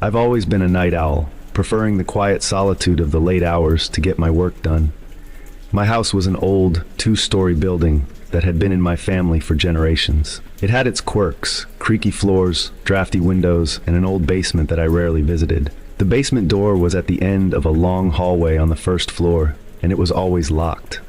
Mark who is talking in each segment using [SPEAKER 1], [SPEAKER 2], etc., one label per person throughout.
[SPEAKER 1] I've always been a night owl, preferring the quiet solitude of the late hours to get my work done. My house was an old, two-story building that had been in my family for generations. It had its quirks, creaky floors, drafty windows, and an old basement that I rarely visited. The basement door was at the end of a long hallway on the first floor, and it was always locked.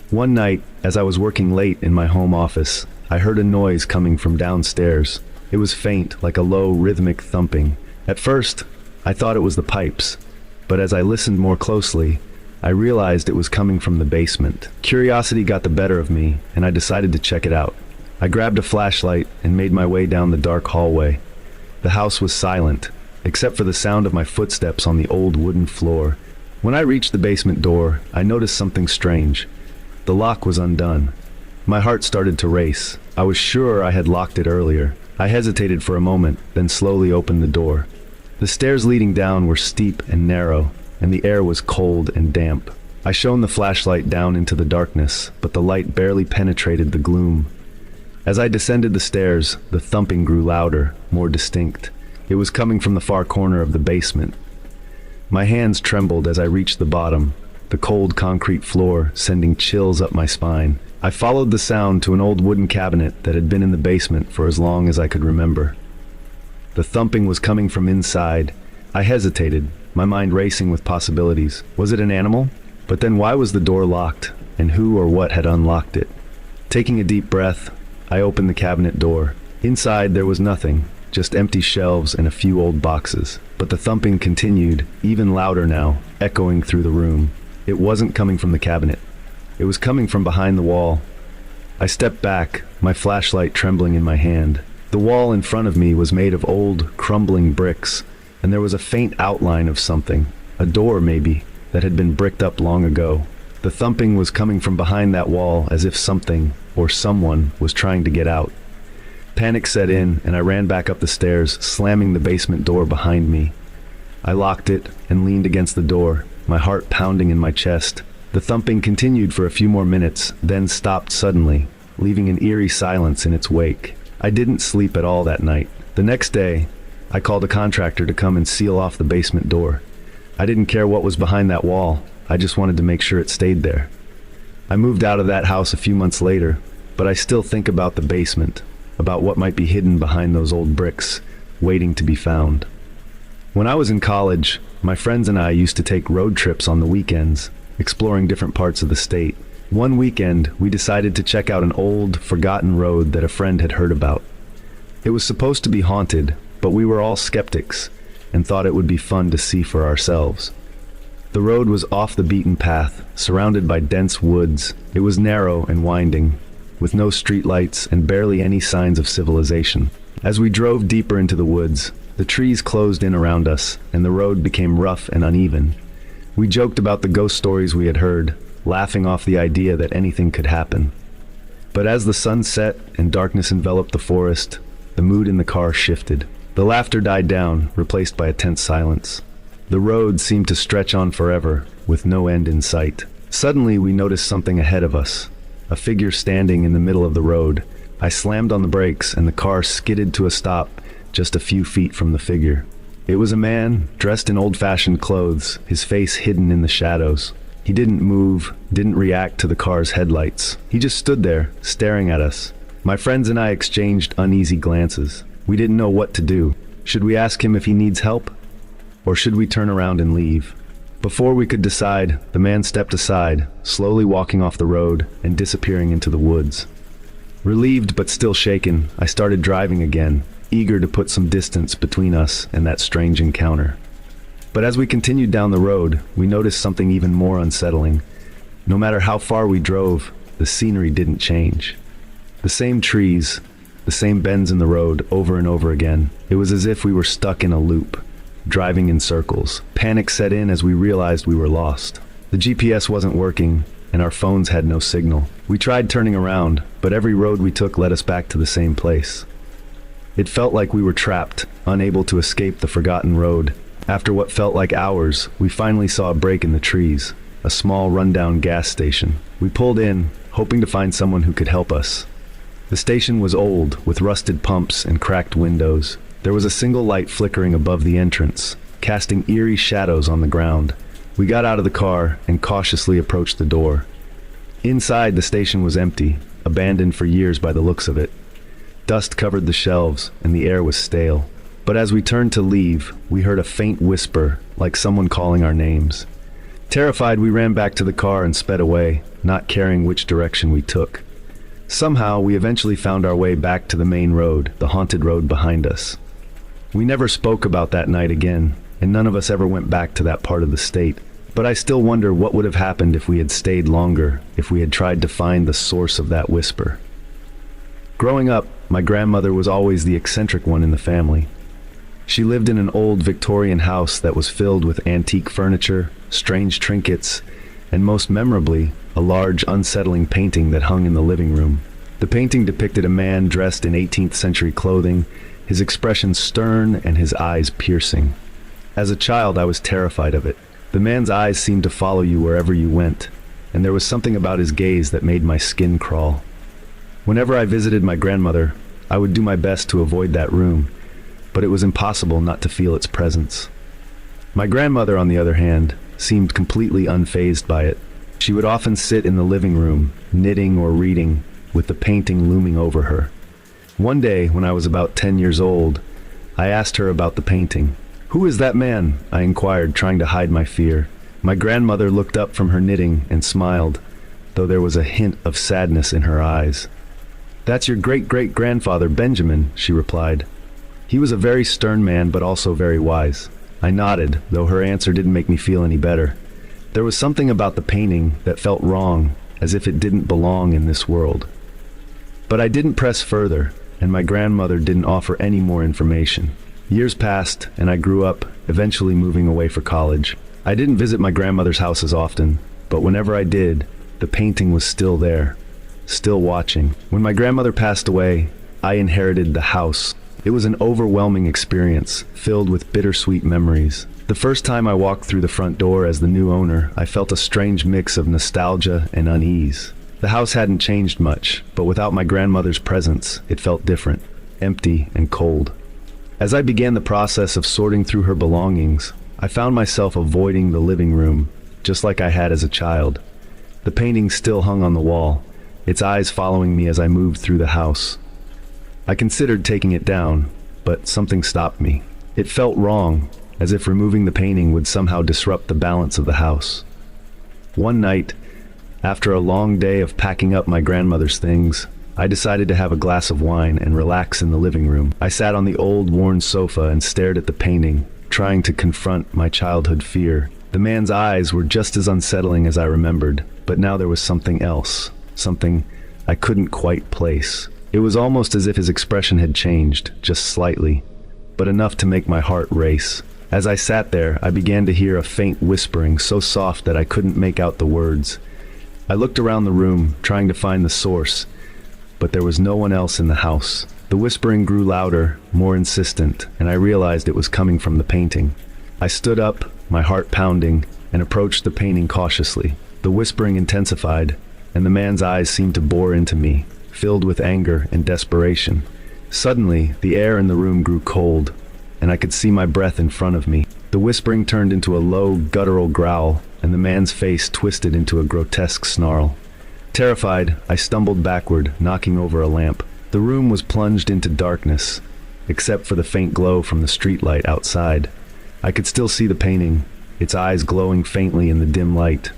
[SPEAKER 1] One night, as I was working late in my home office, I heard a noise coming from downstairs. It was faint, like a low, rhythmic thumping. At first, I thought it was the pipes, but as I listened more closely, I realized it was coming from the basement. Curiosity got the better of me, and I decided to check it out. I grabbed a flashlight and made my way down the dark hallway. The house was silent, except for the sound of my footsteps on the old wooden floor. When I reached the basement door, I noticed something strange. The lock was undone. My heart started to race. I was sure I had locked it earlier. I hesitated for a moment, then slowly opened the door. The stairs leading down were steep and narrow, and the air was cold and damp. I shone the flashlight down into the darkness, but the light barely penetrated the gloom. As I descended the stairs, the thumping grew louder, more distinct. It was coming from the far corner of the basement. My hands trembled as I reached the bottom, the cold concrete floor sending chills up my spine. I followed the sound to an old wooden cabinet that had been in the basement for as long as I could remember. The thumping was coming from inside. I hesitated, my mind racing with possibilities. Was it an animal? But then why was the door locked, and who or what had unlocked it? Taking a deep breath, I opened the cabinet door. Inside there was nothing, just empty shelves and a few old boxes. But the thumping continued, even louder now, echoing through the room. It wasn't coming from the cabinet. It was coming from behind the wall. I stepped back, my flashlight trembling in my hand. The wall in front of me was made of old, crumbling bricks, and there was a faint outline of something, a door maybe, that had been bricked up long ago. The thumping was coming from behind that wall as if something, or someone, was trying to get out. Panic set in, and I ran back up the stairs, slamming the basement door behind me. I locked it and leaned against the door, my heart pounding in my chest. The thumping continued for a few more minutes, then stopped suddenly, leaving an eerie silence in its wake. I didn't sleep at all that night. The next day, I called a contractor to come and seal off the basement door. I didn't care what was behind that wall, I just wanted to make sure it stayed there. I moved out of that house a few months later, but I still think about the basement, about what might be hidden behind those old bricks, waiting to be found. When I was in college, my friends and I used to take road trips on the weekends, exploring different parts of the state. One weekend, we decided to check out an old, forgotten road that a friend had heard about. It was supposed to be haunted, but we were all skeptics and thought it would be fun to see for ourselves. The road was off the beaten path, surrounded by dense woods. It was narrow and winding, with no streetlights and barely any signs of civilization. As we drove deeper into the woods, the trees closed in around us, and the road became rough and uneven. We joked about the ghost stories we had heard, laughing off the idea that anything could happen. But as the sun set and darkness enveloped the forest, the mood in the car shifted. The laughter died down, replaced by a tense silence. The road seemed to stretch on forever, with no end in sight. Suddenly, we noticed something ahead of us, a figure standing in the middle of the road. I slammed on the brakes, and the car skidded to a stop just a few feet from the figure. It was a man, dressed in old-fashioned clothes, his face hidden in the shadows. He didn't move, didn't react to the car's headlights. He just stood there, staring at us. My friends and I exchanged uneasy glances. We didn't know what to do. Should we ask him if he needs help? Or should we turn around and leave? Before we could decide, the man stepped aside, slowly walking off the road and disappearing into the woods. Relieved but still shaken, I started driving again, eager to put some distance between us and that strange encounter. But as we continued down the road, we noticed something even more unsettling. No matter how far we drove, the scenery didn't change. The same trees, the same bends in the road over and over again. It was as if we were stuck in a loop, driving in circles. Panic set in as we realized we were lost. The GPS wasn't working, and our phones had no signal. We tried turning around, but every road we took led us back to the same place. It felt like we were trapped, unable to escape the forgotten road. After what felt like hours, we finally saw a break in the trees, a small rundown gas station. We pulled in, hoping to find someone who could help us. The station was old, with rusted pumps and cracked windows. There was a single light flickering above the entrance, casting eerie shadows on the ground. We got out of the car and cautiously approached the door. Inside, the station was empty, abandoned for years by the looks of it. Dust covered the shelves, and the air was stale. But as we turned to leave, we heard a faint whisper, like someone calling our names. Terrified, we ran back to the car and sped away, not caring which direction we took. Somehow, we eventually found our way back to the main road, the haunted road behind us. We never spoke about that night again, and none of us ever went back to that part of the state. But I still wonder what would have happened if we had stayed longer, if we had tried to find the source of that whisper. Growing up, my grandmother was always the eccentric one in the family. She lived in an old Victorian house that was filled with antique furniture, strange trinkets, and most memorably, a large, unsettling painting that hung in the living room. The painting depicted a man dressed in 18th century clothing, his expression stern and his eyes piercing. As a child, I was terrified of it. The man's eyes seemed to follow you wherever you went, and there was something about his gaze that made my skin crawl. Whenever I visited my grandmother, I would do my best to avoid that room, but it was impossible not to feel its presence. My grandmother, on the other hand, seemed completely unfazed by it. She would often sit in the living room, knitting or reading, with the painting looming over her. One day, when I was about 10 years old, I asked her about the painting. "Who is that man?" I inquired, trying to hide my fear. My grandmother looked up from her knitting and smiled, though there was a hint of sadness in her eyes. "That's your great-great-grandfather, Benjamin," she replied. "He was a very stern man, but also very wise." I nodded, though her answer didn't make me feel any better. There was something about the painting that felt wrong, as if it didn't belong in this world. But I didn't press further, and my grandmother didn't offer any more information. Years passed, and I grew up, eventually moving away for college. I didn't visit my grandmother's house as often, but whenever I did, the painting was still there, still watching. When my grandmother passed away, I inherited the house. It was an overwhelming experience, filled with bittersweet memories. The first time I walked through the front door as the new owner, I felt a strange mix of nostalgia and unease. The house hadn't changed much, but without my grandmother's presence, it felt different, empty and cold. As I began the process of sorting through her belongings, I found myself avoiding the living room, just like I had as a child. The painting still hung on the wall, its eyes following me as I moved through the house. I considered taking it down, but something stopped me. It felt wrong, as if removing the painting would somehow disrupt the balance of the house. One night, after a long day of packing up my grandmother's things, I decided to have a glass of wine and relax in the living room. I sat on the old, worn sofa and stared at the painting, trying to confront my childhood fear. The man's eyes were just as unsettling as I remembered, but now there was something else, something I couldn't quite place. It was almost as if his expression had changed, just slightly, but enough to make my heart race. As I sat there, I began to hear a faint whispering, so soft that I couldn't make out the words. I looked around the room, trying to find the source, but there was no one else in the house. The whispering grew louder, more insistent, and I realized it was coming from the painting. I stood up, my heart pounding, and approached the painting cautiously. The whispering intensified, and the man's eyes seemed to bore into me, filled with anger and desperation. Suddenly, the air in the room grew cold, and I could see my breath in front of me. The whispering turned into a low, guttural growl, and the man's face twisted into a grotesque snarl. Terrified, I stumbled backward, knocking over a lamp. The room was plunged into darkness, except for the faint glow from the streetlight outside. I could still see the painting, its eyes glowing faintly in the dim light.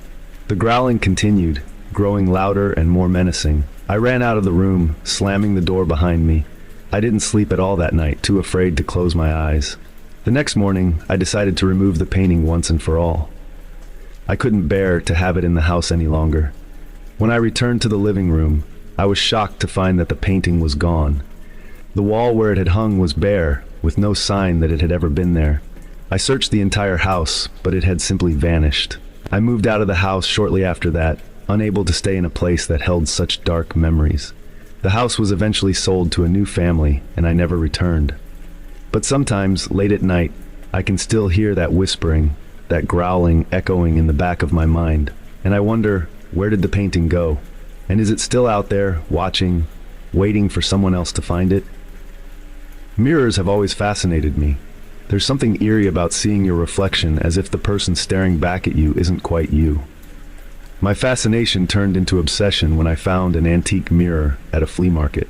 [SPEAKER 1] The growling continued, growing louder and more menacing. I ran out of the room, slamming the door behind me. I didn't sleep at all that night, too afraid to close my eyes. The next morning, I decided to remove the painting once and for all. I couldn't bear to have it in the house any longer. When I returned to the living room, I was shocked to find that the painting was gone. The wall where it had hung was bare, with no sign that it had ever been there. I searched the entire house, but it had simply vanished. I moved out of the house shortly after that, unable to stay in a place that held such dark memories. The house was eventually sold to a new family, and I never returned. But sometimes, late at night, I can still hear that whispering, that growling echoing in the back of my mind, and I wonder, where did the painting go? And is it still out there, watching, waiting for someone else to find it? Mirrors have always fascinated me. There's something eerie about seeing your reflection as if the person staring back at you isn't quite you. My fascination turned into obsession when I found an antique mirror at a flea market.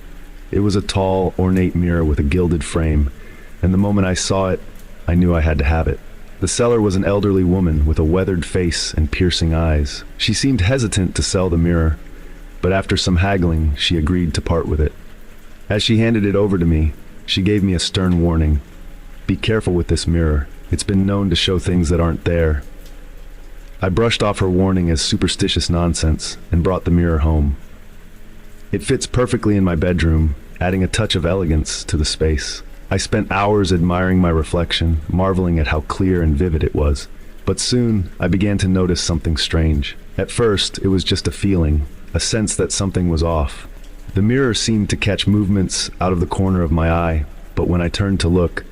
[SPEAKER 1] It was a tall, ornate mirror with a gilded frame, and the moment I saw it, I knew I had to have it. The seller was an elderly woman with a weathered face and piercing eyes. She seemed hesitant to sell the mirror, but after some haggling, she agreed to part with it. As she handed it over to me, she gave me a stern warning. Be careful with this mirror. It's been known to show things that aren't there. I brushed off her warning as superstitious nonsense and brought the mirror home. It fits perfectly in my bedroom, adding a touch of elegance to the space. I spent hours admiring my reflection, marveling at how clear and vivid it was. But soon, I began to notice something strange. At first, it was just a feeling, a sense that something was off. The mirror seemed to catch movements out of the corner of my eye, but when I turned to look,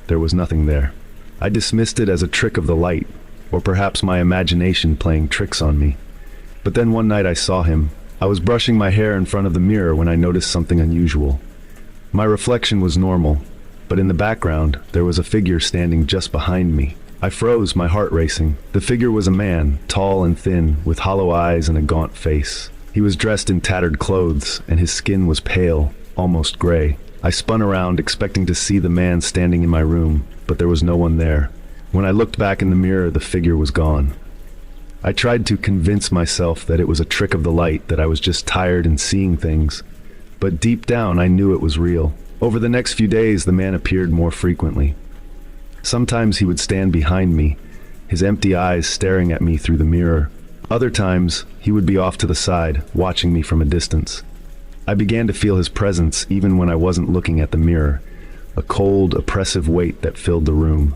[SPEAKER 1] there was nothing there. I dismissed it as a trick of the light, or perhaps my imagination playing tricks on me. But then one night I saw him. I was brushing my hair in front of the mirror when I noticed something unusual. My reflection was normal, but in the background, there was a figure standing just behind me. I froze, my heart racing. The figure was a man, tall and thin, with hollow eyes and a gaunt face. He was dressed in tattered clothes, and his skin was pale, almost gray. I spun around, expecting to see the man standing in my room, but there was no one there. When I looked back in the mirror, the figure was gone. I tried to convince myself that it was a trick of the light, that I was just tired and seeing things. But deep down, I knew it was real. Over the next few days, the man appeared more frequently. Sometimes he would stand behind me, his empty eyes staring at me through the mirror. Other times, he would be off to the side, watching me from a distance. I began to feel his presence even when I wasn't looking at the mirror, a cold, oppressive weight that filled the room.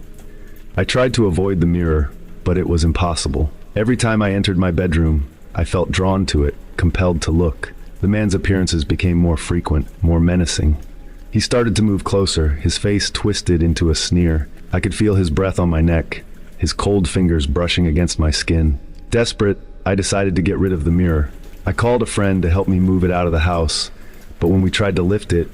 [SPEAKER 1] I tried to avoid the mirror, but it was impossible. Every time I entered my bedroom, I felt drawn to it, compelled to look. The man's appearances became more frequent, more menacing. He started to move closer, his face twisted into a sneer. I could feel his breath on my neck, his cold fingers brushing against my skin. Desperate, I decided to get rid of the mirror. I called a friend to help me move it out of the house, but when we tried to lift it,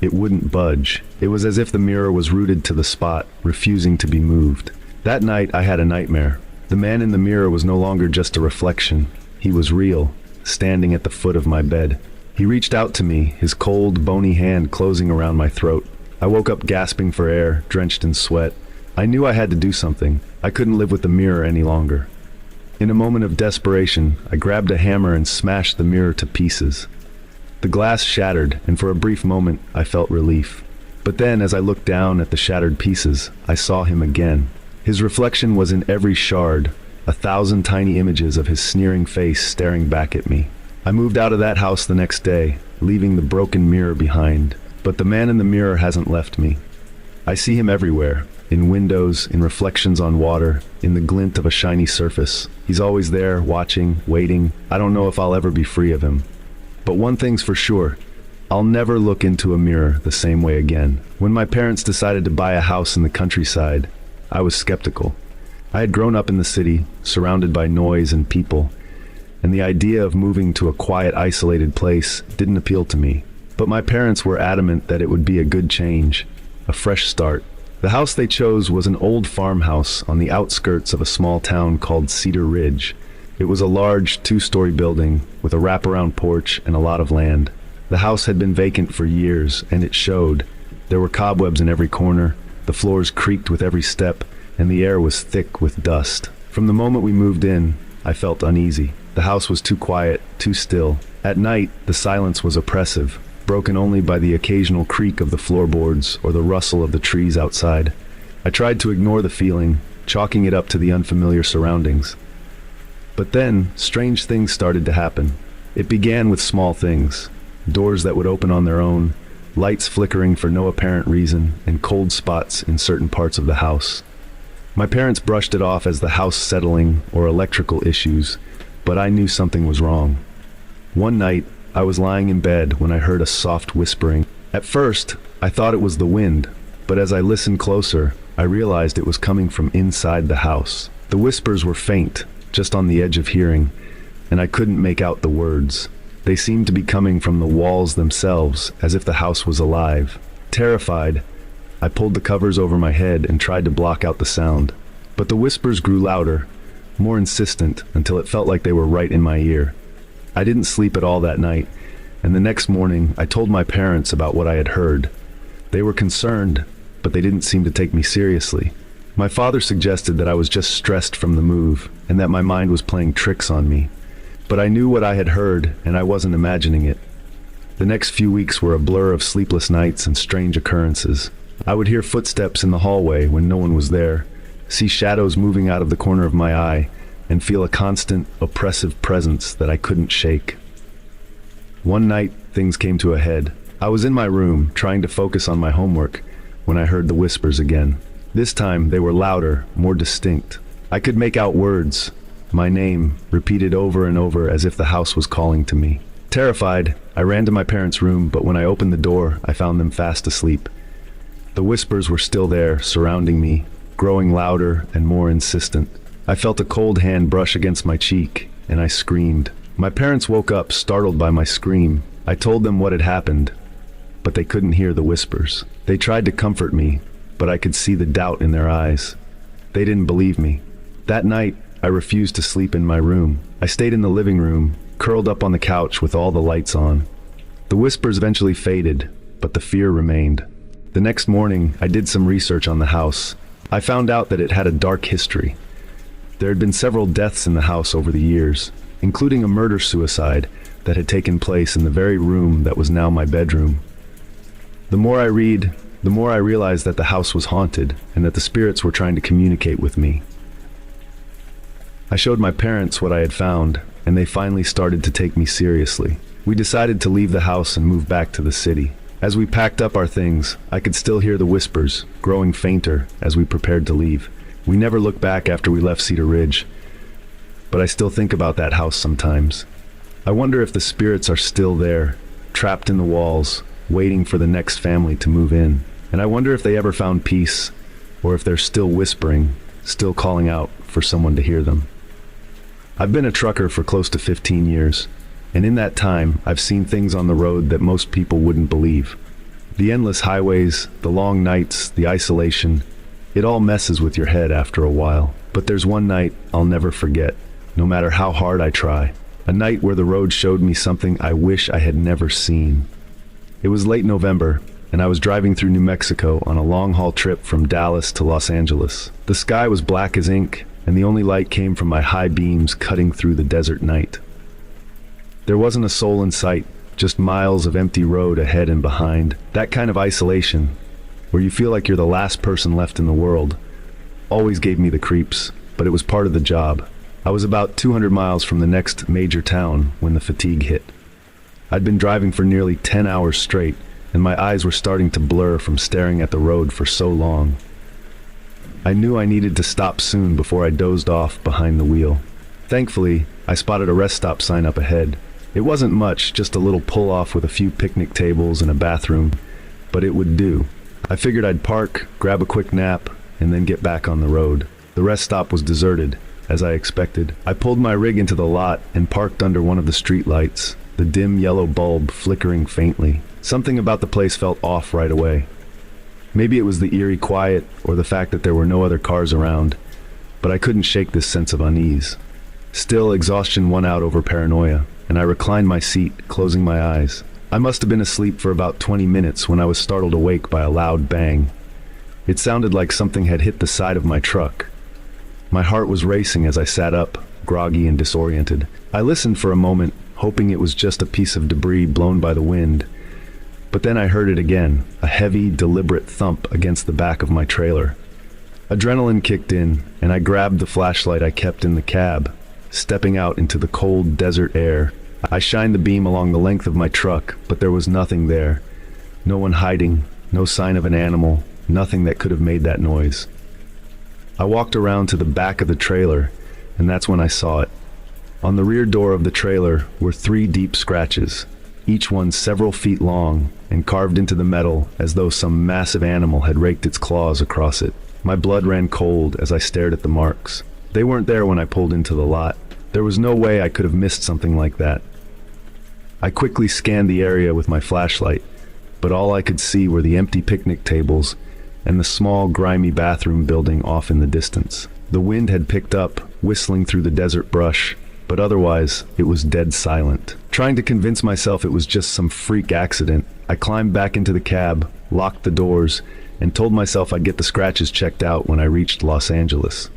[SPEAKER 1] it wouldn't budge. It was as if the mirror was rooted to the spot, refusing to be moved. That night, I had a nightmare. The man in the mirror was no longer just a reflection. He was real, standing at the foot of my bed. He reached out to me, his cold, bony hand closing around my throat. I woke up gasping for air, drenched in sweat. I knew I had to do something. I couldn't live with the mirror any longer. In a moment of desperation, I grabbed a hammer and smashed the mirror to pieces. The glass shattered, and for a brief moment, I felt relief. But then, as I looked down at the shattered pieces, I saw him again. His reflection was in every shard, 1,000 tiny images of his sneering face staring back at me. I moved out of that house the next day, leaving the broken mirror behind. But the man in the mirror hasn't left me. I see him everywhere, in windows, in reflections on water, in the glint of a shiny surface. He's always there, watching, waiting. I don't know if I'll ever be free of him. But one thing's for sure, I'll never look into a mirror the same way again. When my parents decided to buy a house in the countryside, I was skeptical. I had grown up in the city, surrounded by noise and people, and the idea of moving to a quiet, isolated place didn't appeal to me. But my parents were adamant that it would be a good change, a fresh start. The house they chose was an old farmhouse on the outskirts of a small town called Cedar Ridge. It was a large, 2-story building with a wraparound porch and a lot of land. The house had been vacant for years, and it showed. There were cobwebs in every corner, the floors creaked with every step, and the air was thick with dust. From the moment we moved in, I felt uneasy. The house was too quiet, too still. At night, the silence was oppressive, broken only by the occasional creak of the floorboards or the rustle of the trees outside. I tried to ignore the feeling, chalking it up to the unfamiliar surroundings. But then, strange things started to happen. It began with small things. Doors that would open on their own, lights flickering for no apparent reason, and cold spots in certain parts of the house. My parents brushed it off as the house settling or electrical issues, but I knew something was wrong. One night, I was lying in bed when I heard a soft whispering. At first, I thought it was the wind, but as I listened closer, I realized it was coming from inside the house. The whispers were faint, just on the edge of hearing, and I couldn't make out the words. They seemed to be coming from the walls themselves, as if the house was alive. Terrified, I pulled the covers over my head and tried to block out the sound. But the whispers grew louder, more insistent, until it felt like they were right in my ear. I didn't sleep at all that night, and the next morning I told my parents about what I had heard. They were concerned, but they didn't seem to take me seriously. My father suggested that I was just stressed from the move, and that my mind was playing tricks on me. But I knew what I had heard, and I wasn't imagining it. The next few weeks were a blur of sleepless nights and strange occurrences. I would hear footsteps in the hallway when no one was there, see shadows moving out of the corner of my eye, and feel a constant, oppressive presence that I couldn't shake. One night, things came to a head. I was in my room, trying to focus on my homework, when I heard the whispers again. This time, they were louder, more distinct. I could make out words, my name, repeated over and over as if the house was calling to me. Terrified, I ran to my parents' room, but when I opened the door, I found them fast asleep. The whispers were still there, surrounding me, growing louder and more insistent. I felt a cold hand brush against my cheek, and I screamed. My parents woke up, startled by my scream. I told them what had happened, but they couldn't hear the whispers. They tried to comfort me, but I could see the doubt in their eyes. They didn't believe me. That night, I refused to sleep in my room. I stayed in the living room, curled up on the couch with all the lights on. The whispers eventually faded, but the fear remained. The next morning, I did some research on the house. I found out that it had a dark history. There had been several deaths in the house over the years, including a murder-suicide that had taken place in the very room that was now my bedroom. The more I read, the more I realized that the house was haunted and that the spirits were trying to communicate with me. I showed my parents what I had found, and they finally started to take me seriously. We decided to leave the house and move back to the city. As we packed up our things, I could still hear the whispers, growing fainter as we prepared to leave. We never looked back after we left Cedar Ridge, but I still think about that house sometimes. I wonder if the spirits are still there, trapped in the walls, waiting for the next family to move in. And I wonder if they ever found peace, or if they're still whispering, still calling out for someone to hear them. I've been a trucker for close to 15 years, and in that time, I've seen things on the road that most people wouldn't believe. The endless highways, the long nights, the isolation, it all messes with your head after a while. But there's one night I'll never forget, no matter how hard I try. A night where the road showed me something I wish I had never seen. It was late November, and I was driving through New Mexico on a long-haul trip from Dallas to Los Angeles. The sky was black as ink, and the only light came from my high beams cutting through the desert night. There wasn't a soul in sight, just miles of empty road ahead and behind. That kind of isolation, where you feel like you're the last person left in the world, always gave me the creeps, but it was part of the job. I was about 200 miles from the next major town when the fatigue hit. I'd been driving for nearly 10 hours straight, and my eyes were starting to blur from staring at the road for so long. I knew I needed to stop soon before I dozed off behind the wheel. Thankfully, I spotted a rest stop sign up ahead. It wasn't much, just a little pull-off with a few picnic tables and a bathroom, but it would do. I figured I'd park, grab a quick nap, and then get back on the road. The rest stop was deserted, as I expected. I pulled my rig into the lot and parked under one of the street lights, the dim yellow bulb flickering faintly. Something about the place felt off right away. Maybe it was the eerie quiet or the fact that there were no other cars around, but I couldn't shake this sense of unease. Still, exhaustion won out over paranoia, and I reclined my seat, closing my eyes. I must have been asleep for about 20 minutes when I was startled awake by a loud bang. It sounded like something had hit the side of my truck. My heart was racing as I sat up, groggy and disoriented. I listened for a moment, hoping it was just a piece of debris blown by the wind. But then I heard it again, a heavy, deliberate thump against the back of my trailer. Adrenaline kicked in, and I grabbed the flashlight I kept in the cab. Stepping out into the cold desert air, I shined the beam along the length of my truck, but there was nothing there. No one hiding, no sign of an animal, nothing that could have made that noise. I walked around to the back of the trailer, and that's when I saw it. On the rear door of the trailer were 3 deep scratches, each one several feet long and carved into the metal as though some massive animal had raked its claws across it. My blood ran cold as I stared at the marks. They weren't there when I pulled into the lot. There was no way I could have missed something like that. I quickly scanned the area with my flashlight, but all I could see were the empty picnic tables and the small, grimy bathroom building off in the distance. The wind had picked up, whistling through the desert brush, but otherwise, it was dead silent. Trying to convince myself it was just some freak accident, I climbed back into the cab, locked the doors, and told myself I'd get the scratches checked out when I reached Los Angeles.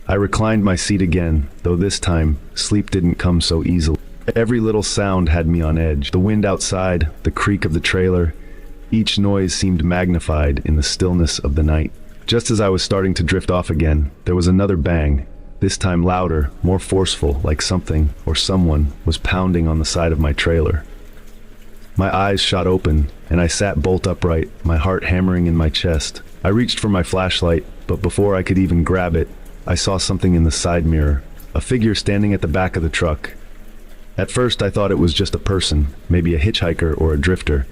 [SPEAKER 1] I reclined my seat again, though this time, sleep didn't come so easily. Every little sound had me on edge. The wind outside, the creak of the trailer, each noise seemed magnified in the stillness of the night. Just as I was starting to drift off again, there was another bang, this time louder, more forceful, like something or someone was pounding on the side of my trailer. My eyes shot open, and I sat bolt upright, my heart hammering in my chest. I reached for my flashlight, but before I could even grab it, I saw something in the side mirror, a figure standing at the back of the truck. At first I thought it was just a person, maybe a hitchhiker or a drifter,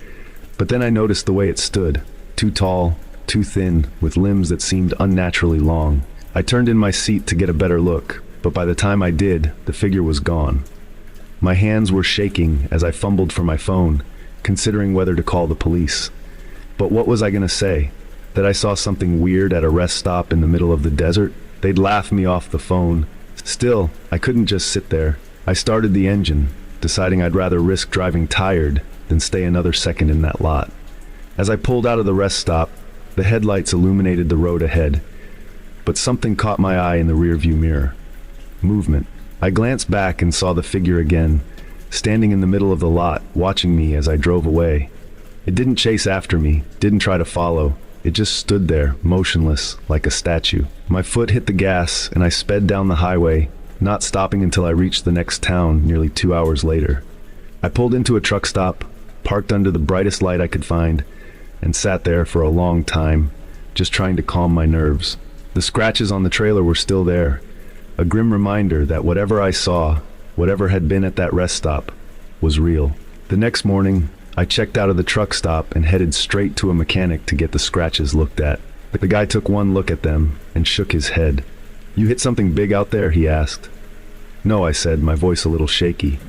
[SPEAKER 1] but then I noticed the way it stood, too tall, too thin, with limbs that seemed unnaturally long. I turned in my seat to get a better look, but by the time I did, the figure was gone. My hands were shaking as I fumbled for my phone, considering whether to call the police. But what was I gonna say? That I saw something weird at a rest stop in the middle of the desert? They'd laugh me off the phone. Still, I couldn't just sit there. I started the engine, deciding I'd rather risk driving tired than stay another second in that lot. As I pulled out of the rest stop, the headlights illuminated the road ahead, but something caught my eye in the rearview mirror. Movement. I glanced back and saw the figure again, standing in the middle of the lot, watching me as I drove away. It didn't chase after me, didn't try to follow. It just stood there, motionless, like a statue. My foot hit the gas, and I sped down the highway, not stopping until I reached the next town nearly 2 hours later. I pulled into a truck stop, parked under the brightest light I could find, and sat there for a long time, just trying to calm my nerves. The scratches on the trailer were still there, a grim reminder that whatever I saw, whatever had been at that rest stop, was real. The next morning, I checked out of the truck stop and headed straight to a mechanic to get the scratches looked at. The guy took one look at them and shook his head. "You hit something big out there?" he asked. "No," I said, my voice a little shaky.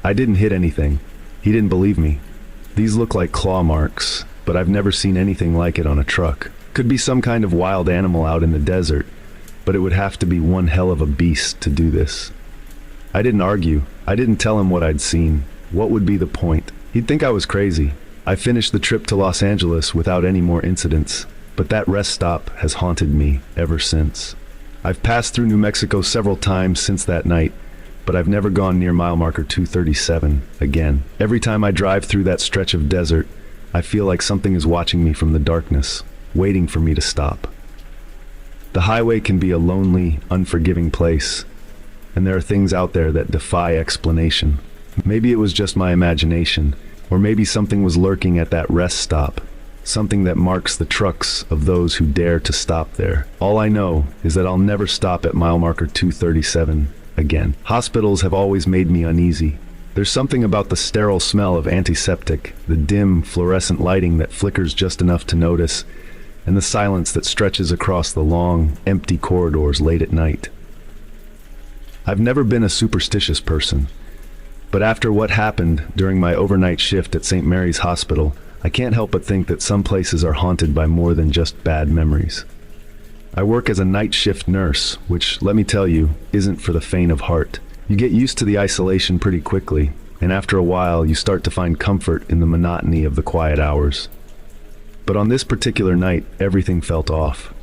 [SPEAKER 1] "I didn't hit anything." He didn't believe me. "These look like claw marks, but I've never seen anything like it on a truck. Could be some kind of wild animal out in the desert, but it would have to be one hell of a beast to do this." I didn't argue. I didn't tell him what I'd seen. What would be the point? He'd think I was crazy. I finished the trip to Los Angeles without any more incidents, but that rest stop has haunted me ever since. I've passed through New Mexico several times since that night, but I've never gone near mile marker 237 again. Every time I drive through that stretch of desert, I feel like something is watching me from the darkness, waiting for me to stop. The highway can be a lonely, unforgiving place, and there are things out there that defy explanation. Maybe it was just my imagination, or maybe something was lurking at that rest stop, something that marks the trucks of those who dare to stop there. All I know is that I'll never stop at mile marker 237 again. Hospitals have always made me uneasy. There's something about the sterile smell of antiseptic, the dim, fluorescent lighting that flickers just enough to notice, and the silence that stretches across the long, empty corridors late at night. I've never been a superstitious person, but after what happened during my overnight shift at St. Mary's Hospital, I can't help but think that some places are haunted by more than just bad memories. I work as a night shift nurse, which, let me tell you, isn't for the faint of heart. You get used to the isolation pretty quickly, and after a while you start to find comfort in the monotony of the quiet hours. But on this particular night, everything felt off.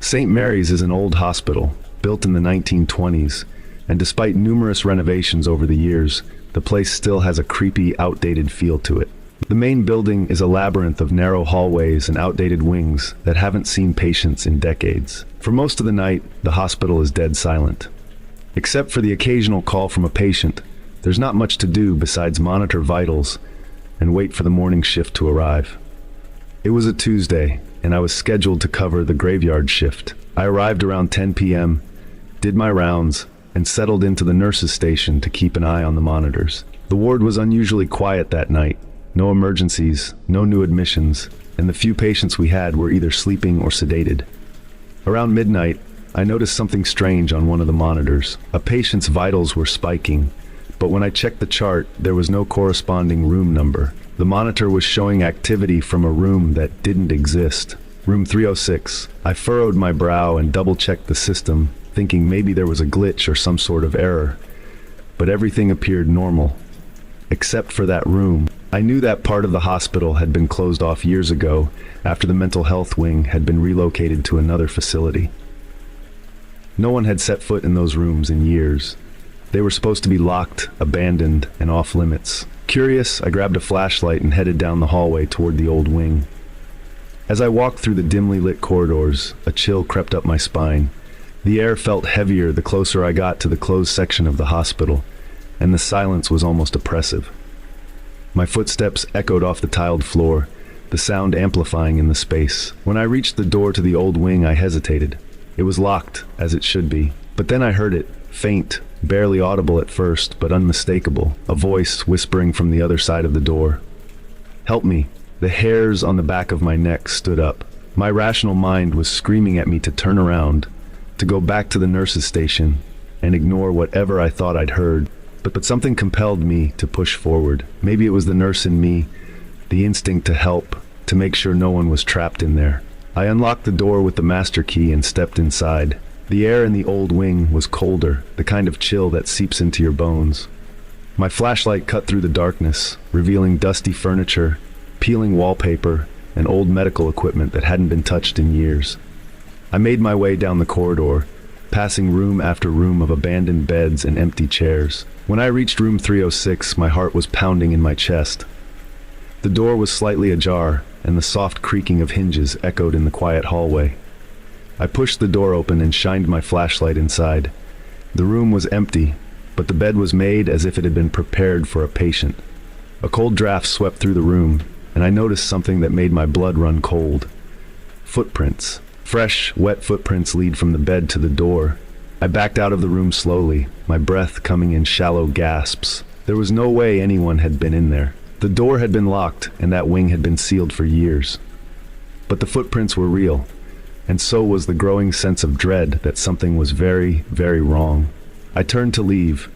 [SPEAKER 1] St. Mary's is an old hospital, built in the 1920s, and despite numerous renovations over the years, the place still has a creepy, outdated feel to it. The main building is a labyrinth of narrow hallways and outdated wings that haven't seen patients in decades. For most of the night, the hospital is dead silent. Except for the occasional call from a patient, there's not much to do besides monitor vitals and wait for the morning shift to arrive. It was a Tuesday, and I was scheduled to cover the graveyard shift. I arrived around 10 p.m., did my rounds, and settled into the nurse's station to keep an eye on the monitors. The ward was unusually quiet that night. No emergencies, no new admissions, and the few patients we had were either sleeping or sedated. Around midnight, I noticed something strange on one of the monitors. A patient's vitals were spiking, but when I checked the chart, there was no corresponding room number. The monitor was showing activity from a room that didn't exist. Room 306. I furrowed my brow and double-checked the system, thinking maybe there was a glitch or some sort of error. But everything appeared normal. Except for that room. I knew that part of the hospital had been closed off years ago, after the mental health wing had been relocated to another facility. No one had set foot in those rooms in years. They were supposed to be locked, abandoned, and off limits. Curious, I grabbed a flashlight and headed down the hallway toward the old wing. As I walked through the dimly lit corridors, a chill crept up my spine. The air felt heavier the closer I got to the closed section of the hospital, and the silence was almost oppressive. My footsteps echoed off the tiled floor, the sound amplifying in the space. When I reached the door to the old wing, I hesitated. It was locked, as it should be. But then I heard it, faint, barely audible at first, but unmistakable, a voice whispering from the other side of the door. "Help me." The hairs on the back of my neck stood up. My rational mind was screaming at me to turn around, to go back to the nurse's station, and ignore whatever I thought I'd heard. But something compelled me to push forward. Maybe it was the nurse in me, the instinct to help, to make sure no one was trapped in there. I unlocked the door with the master key and stepped inside. The air in the old wing was colder, the kind of chill that seeps into your bones. My flashlight cut through the darkness, revealing dusty furniture, peeling wallpaper, and old medical equipment that hadn't been touched in years. I made my way down the corridor, passing room after room of abandoned beds and empty chairs. When I reached room 306, my heart was pounding in my chest. The door was slightly ajar, and the soft creaking of hinges echoed in the quiet hallway. I pushed the door open and shined my flashlight inside. The room was empty, but the bed was made as if it had been prepared for a patient. A cold draft swept through the room, and I noticed something that made my blood run cold. Footprints. Fresh, wet footprints lead from the bed to the door. I backed out of the room slowly, my breath coming in shallow gasps. There was no way anyone had been in there. The door had been locked, and that wing had been sealed for years. But the footprints were real, and so was the growing sense of dread that something was very, very wrong. I turned to leave,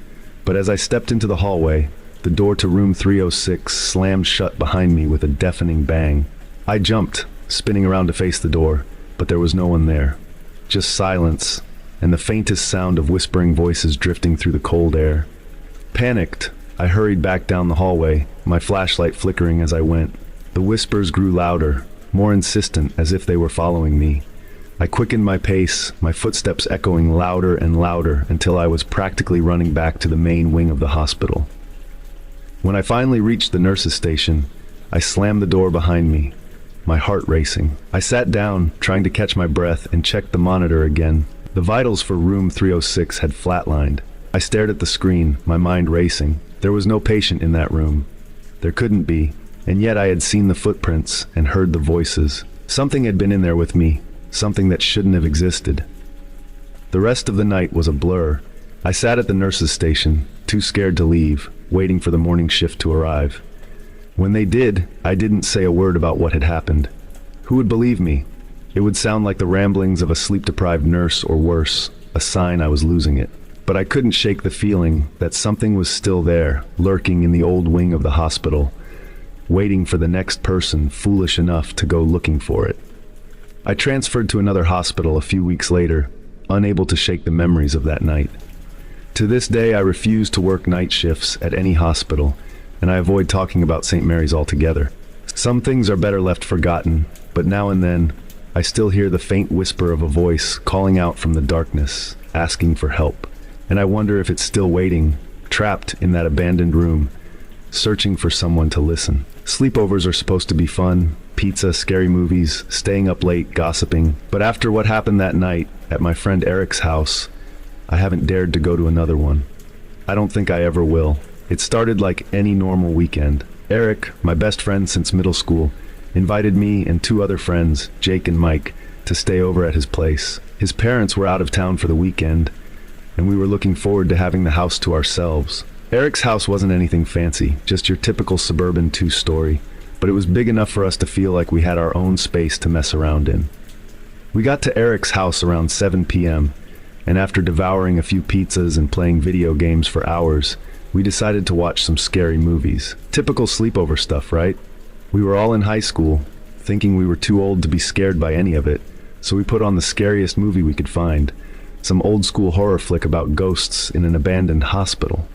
[SPEAKER 1] but as I stepped into the hallway, the door to room 306 slammed shut behind me with a deafening bang. I jumped, spinning around to face the door, but there was no one there. Just silence, and the faintest sound of whispering voices drifting through the cold air. Panicked, I hurried back down the hallway, my flashlight flickering as I went. The whispers grew louder, more insistent, as if they were following me. I quickened my pace, my footsteps echoing louder and louder until I was practically running back to the main wing of the hospital. When I finally reached the nurse's station, I slammed the door behind me, my heart racing. I sat down, trying to catch my breath, and checked the monitor again. The vitals for room 306 had flatlined. I stared at the screen, my mind racing. There was no patient in that room. There couldn't be, and yet I had seen the footprints and heard the voices. Something had been in there with me, something that shouldn't have existed. The rest of the night was a blur. I sat at the nurse's station, too scared to leave, waiting for the morning shift to arrive. When they did, I didn't say a word about what had happened. Who would believe me? It would sound like the ramblings of a sleep-deprived nurse, or worse, a sign I was losing it. But I couldn't shake the feeling that something was still there, lurking in the old wing of the hospital, waiting for the next person foolish enough to go looking for it. I transferred to another hospital a few weeks later, unable to shake the memories of that night. To this day, I refuse to work night shifts at any hospital, and I avoid talking about St. Mary's altogether. Some things are better left forgotten, but now and then, I still hear the faint whisper of a voice calling out from the darkness, asking for help. And I wonder if it's still waiting, trapped in that abandoned room, searching for someone to listen. Sleepovers are supposed to be fun, pizza, scary movies, staying up late, gossiping. But after what happened that night at my friend Eric's house, I haven't dared to go to another one. I don't think I ever will. It started like any normal weekend. Eric, my best friend since middle school, invited me and two other friends, Jake and Mike, to stay over at his place. His parents were out of town for the weekend, and we were looking forward to having the house to ourselves. Eric's house wasn't anything fancy, just your typical suburban two-story, but it was big enough for us to feel like we had our own space to mess around in. We got to Eric's house around 7 p.m., and after devouring a few pizzas and playing video games for hours, we decided to watch some scary movies. Typical sleepover stuff, right? We were all in high school, thinking we were too old to be scared by any of it, so we put on the scariest movie we could find, some old-school horror flick about ghosts in an abandoned hospital.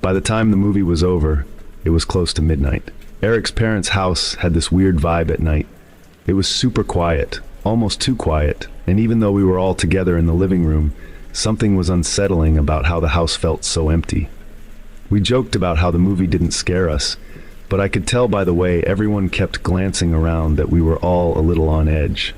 [SPEAKER 1] By the time the movie was over, it was close to midnight. Eric's parents' house had this weird vibe at night. It was super quiet, almost too quiet, and even though we were all together in the living room, something was unsettling about how the house felt so empty. We joked about how the movie didn't scare us, but I could tell by the way everyone kept glancing around that we were all a little on edge.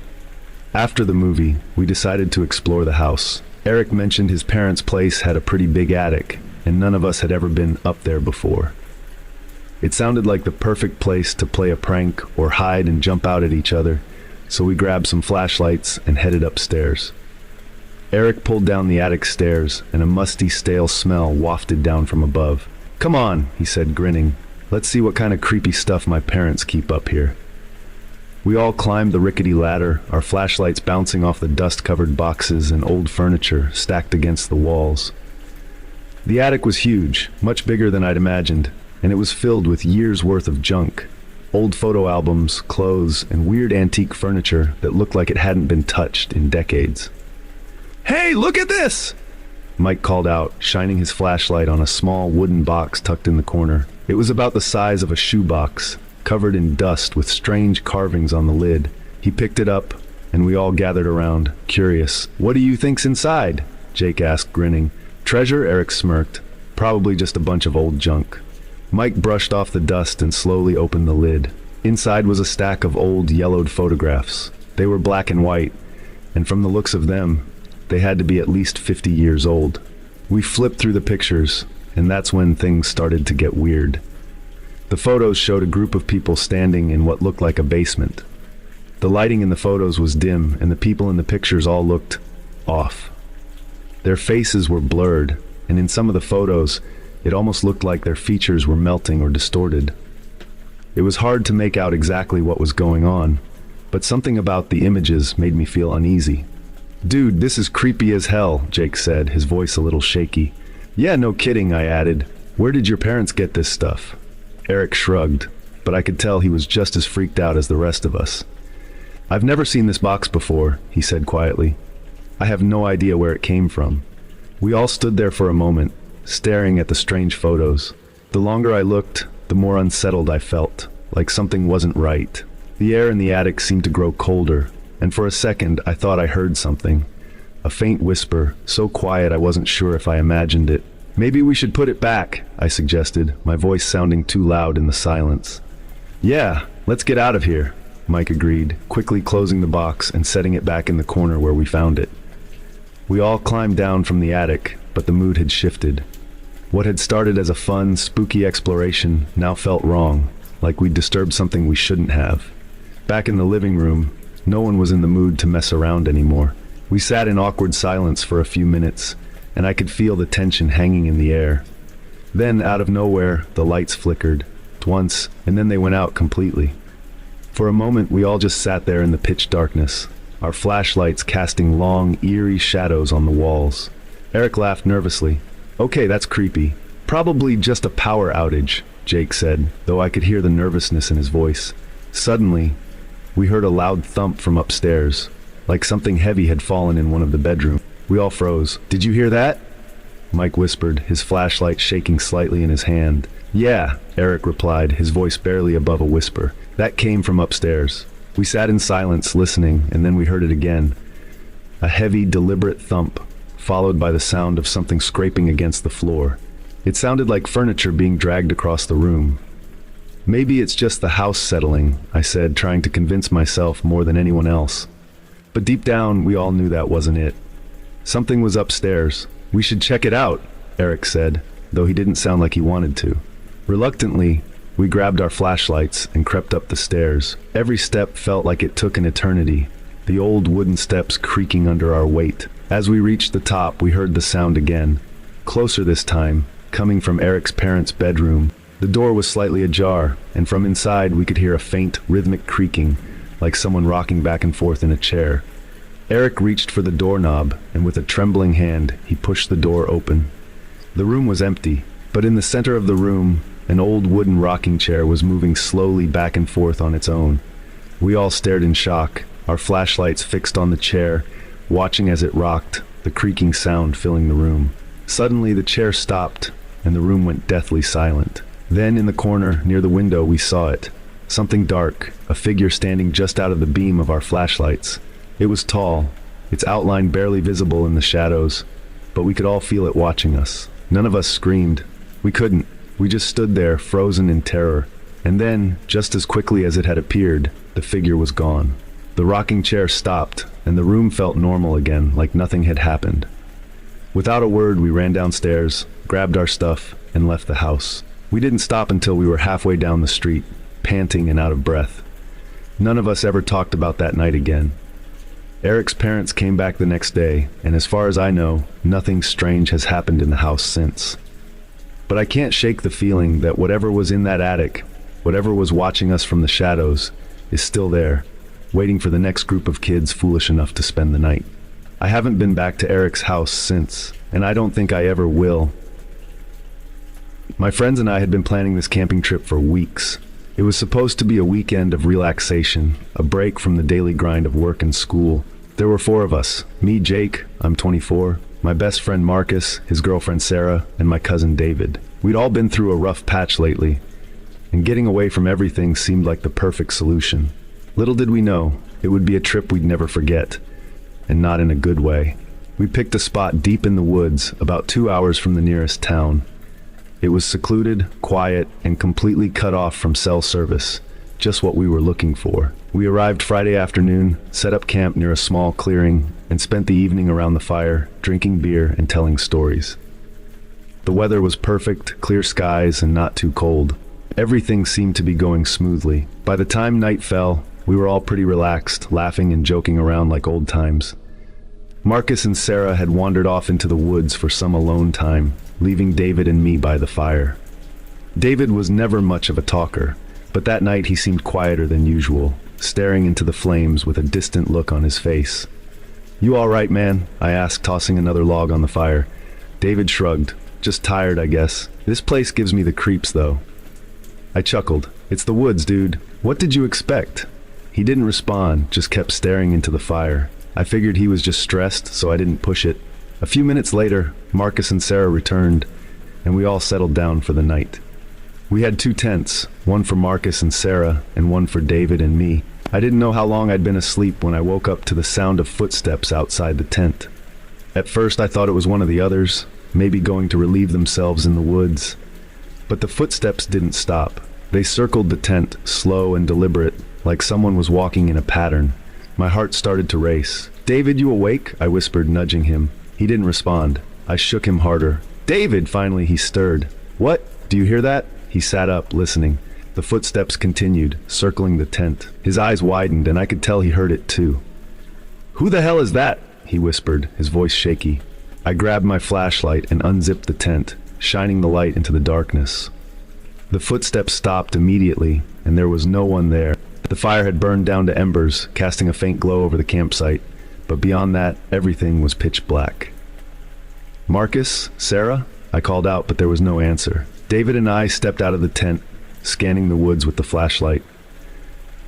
[SPEAKER 1] After the movie, we decided to explore the house. Eric mentioned his parents' place had a pretty big attic, and none of us had ever been up there before. It sounded like the perfect place to play a prank or hide and jump out at each other, so we grabbed some flashlights and headed upstairs. Eric pulled down the attic stairs, and a musty, stale smell wafted down from above. "Come on," he said, grinning. "Let's see what kind of creepy stuff my parents keep up here." We all climbed the rickety ladder, our flashlights bouncing off the dust-covered boxes and old furniture stacked against the walls. The attic was huge, much bigger than I'd imagined, and it was filled with years' worth of junk. Old photo albums, clothes, and weird antique furniture that looked like it hadn't been touched in decades. "Hey, look at this!" Mike called out, shining his flashlight on a small wooden box tucked in the corner. It was about the size of a shoebox, covered in dust with strange carvings on the lid. He picked it up, and we all gathered around, curious. "What do you think's inside?" Jake asked, grinning. "Treasure?" Eric smirked. "Probably just a bunch of old junk." Mike brushed off the dust and slowly opened the lid. Inside was a stack of old, yellowed photographs. They were black and white, and from the looks of them, they had to be at least 50 years old. We flipped through the pictures, and that's when things started to get weird. The photos showed a group of people standing in what looked like a basement. The lighting in the photos was dim, and the people in the pictures all looked off. Their faces were blurred, and in some of the photos, it almost looked like their features were melting or distorted. It was hard to make out exactly what was going on, but something about the images made me feel uneasy. "Dude, this is creepy as hell," Jake said, his voice a little shaky. "Yeah, no kidding," I added. "Where did your parents get this stuff?" Eric shrugged, but I could tell he was just as freaked out as the rest of us. "I've never seen this box before," he said quietly. "I have no idea where it came from." We all stood there for a moment, staring at the strange photos. The longer I looked, the more unsettled I felt, like something wasn't right. The air in the attic seemed to grow colder, and for a second I thought I heard something. A faint whisper, so quiet I wasn't sure if I imagined it. "Maybe we should put it back," I suggested, my voice sounding too loud in the silence. "Yeah, let's get out of here," Mike agreed, quickly closing the box and setting it back in the corner where we found it. We all climbed down from the attic, but the mood had shifted. What had started as a fun, spooky exploration now felt wrong, like we'd disturbed something we shouldn't have. Back in the living room, no one was in the mood to mess around anymore. We sat in awkward silence for a few minutes, and I could feel the tension hanging in the air. Then, out of nowhere, the lights flickered, once, and then they went out completely. For a moment, we all just sat there in the pitch darkness, our flashlights casting long, eerie shadows on the walls. Eric laughed nervously. "Okay, that's creepy. Probably just a power outage," Jake said, though I could hear the nervousness in his voice. Suddenly, we heard a loud thump from upstairs, like something heavy had fallen in one of the bedrooms. We all froze. "Did you hear that?" Mike whispered, his flashlight shaking slightly in his hand. "Yeah," Eric replied, his voice barely above a whisper. "That came from upstairs." We sat in silence, listening, and then we heard it again. A heavy, deliberate thump, followed by the sound of something scraping against the floor. It sounded like furniture being dragged across the room. "Maybe it's just the house settling," I said, trying to convince myself more than anyone else. But deep down, we all knew that wasn't it. Something was upstairs. "We should check it out," Eric said, though he didn't sound like he wanted to. Reluctantly, we grabbed our flashlights and crept up the stairs. Every step felt like it took an eternity, the old wooden steps creaking under our weight. As we reached the top, we heard the sound again, closer this time, coming from Eric's parents' bedroom. The door was slightly ajar, and from inside we could hear a faint, rhythmic creaking, like someone rocking back and forth in a chair. Eric reached for the doorknob, and with a trembling hand, he pushed the door open. The room was empty, but in the center of the room, an old wooden rocking chair was moving slowly back and forth on its own. We all stared in shock, our flashlights fixed on the chair, watching as it rocked, the creaking sound filling the room. Suddenly the chair stopped, and the room went deathly silent. Then in the corner, near the window, we saw it. Something dark, a figure standing just out of the beam of our flashlights. It was tall, its outline barely visible in the shadows, but we could all feel it watching us. None of us screamed. We couldn't. We just stood there, frozen in terror. And then, just as quickly as it had appeared, the figure was gone. The rocking chair stopped, and the room felt normal again, like nothing had happened. Without a word, we ran downstairs, grabbed our stuff, and left the house. We didn't stop until we were halfway down the street, panting and out of breath. None of us ever talked about that night again. Eric's parents came back the next day, and as far as I know, nothing strange has happened in the house since. But I can't shake the feeling that whatever was in that attic, whatever was watching us from the shadows, is still there, waiting for the next group of kids foolish enough to spend the night. I haven't been back to Eric's house since, and I don't think I ever will. My friends and I had been planning this camping trip for weeks. It was supposed to be a weekend of relaxation, a break from the daily grind of work and school. There were 4 of us, me, Jake, I'm 24, my best friend Marcus, his girlfriend Sarah, and my cousin David. We'd all been through a rough patch lately, and getting away from everything seemed like the perfect solution. Little did we know, it would be a trip we'd never forget, and not in a good way. We picked a spot deep in the woods, about 2 hours from the nearest town. It was secluded, quiet, and completely cut off from cell service, just what we were looking for. We arrived Friday afternoon, set up camp near a small clearing, and spent the evening around the fire, drinking beer and telling stories. The weather was perfect, clear skies, and not too cold. Everything seemed to be going smoothly. By the time night fell, we were all pretty relaxed, laughing and joking around like old times. Marcus and Sarah had wandered off into the woods for some alone time, leaving David and me by the fire. David was never much of a talker, but that night he seemed quieter than usual, staring into the flames with a distant look on his face. "You all right, man?" I asked, tossing another log on the fire. David shrugged. "Just tired, I guess. This place gives me the creeps, though." I chuckled. "It's the woods, dude. What did you expect?" He didn't respond, just kept staring into the fire. I figured he was just stressed, so I didn't push it. A few minutes later, Marcus and Sarah returned, and we all settled down for the night. We had 2 tents, one for Marcus and Sarah, and one for David and me. I didn't know how long I'd been asleep when I woke up to the sound of footsteps outside the tent. At first I thought it was one of the others, maybe going to relieve themselves in the woods. But the footsteps didn't stop. They circled the tent, slow and deliberate, like someone was walking in a pattern. My heart started to race. "David, you awake?" I whispered, nudging him. He didn't respond. I shook him harder. "David!" Finally he stirred. "What? Do you hear that?" He sat up, listening. The footsteps continued, circling the tent. His eyes widened, and I could tell he heard it too. "Who the hell is that?" he whispered, his voice shaky. I grabbed my flashlight and unzipped the tent, shining the light into the darkness. The footsteps stopped immediately, and there was no one there. The fire had burned down to embers, casting a faint glow over the campsite, but beyond that, everything was pitch black. "Marcus? Sarah?" I called out, but there was no answer. David and I stepped out of the tent, scanning the woods with the flashlight.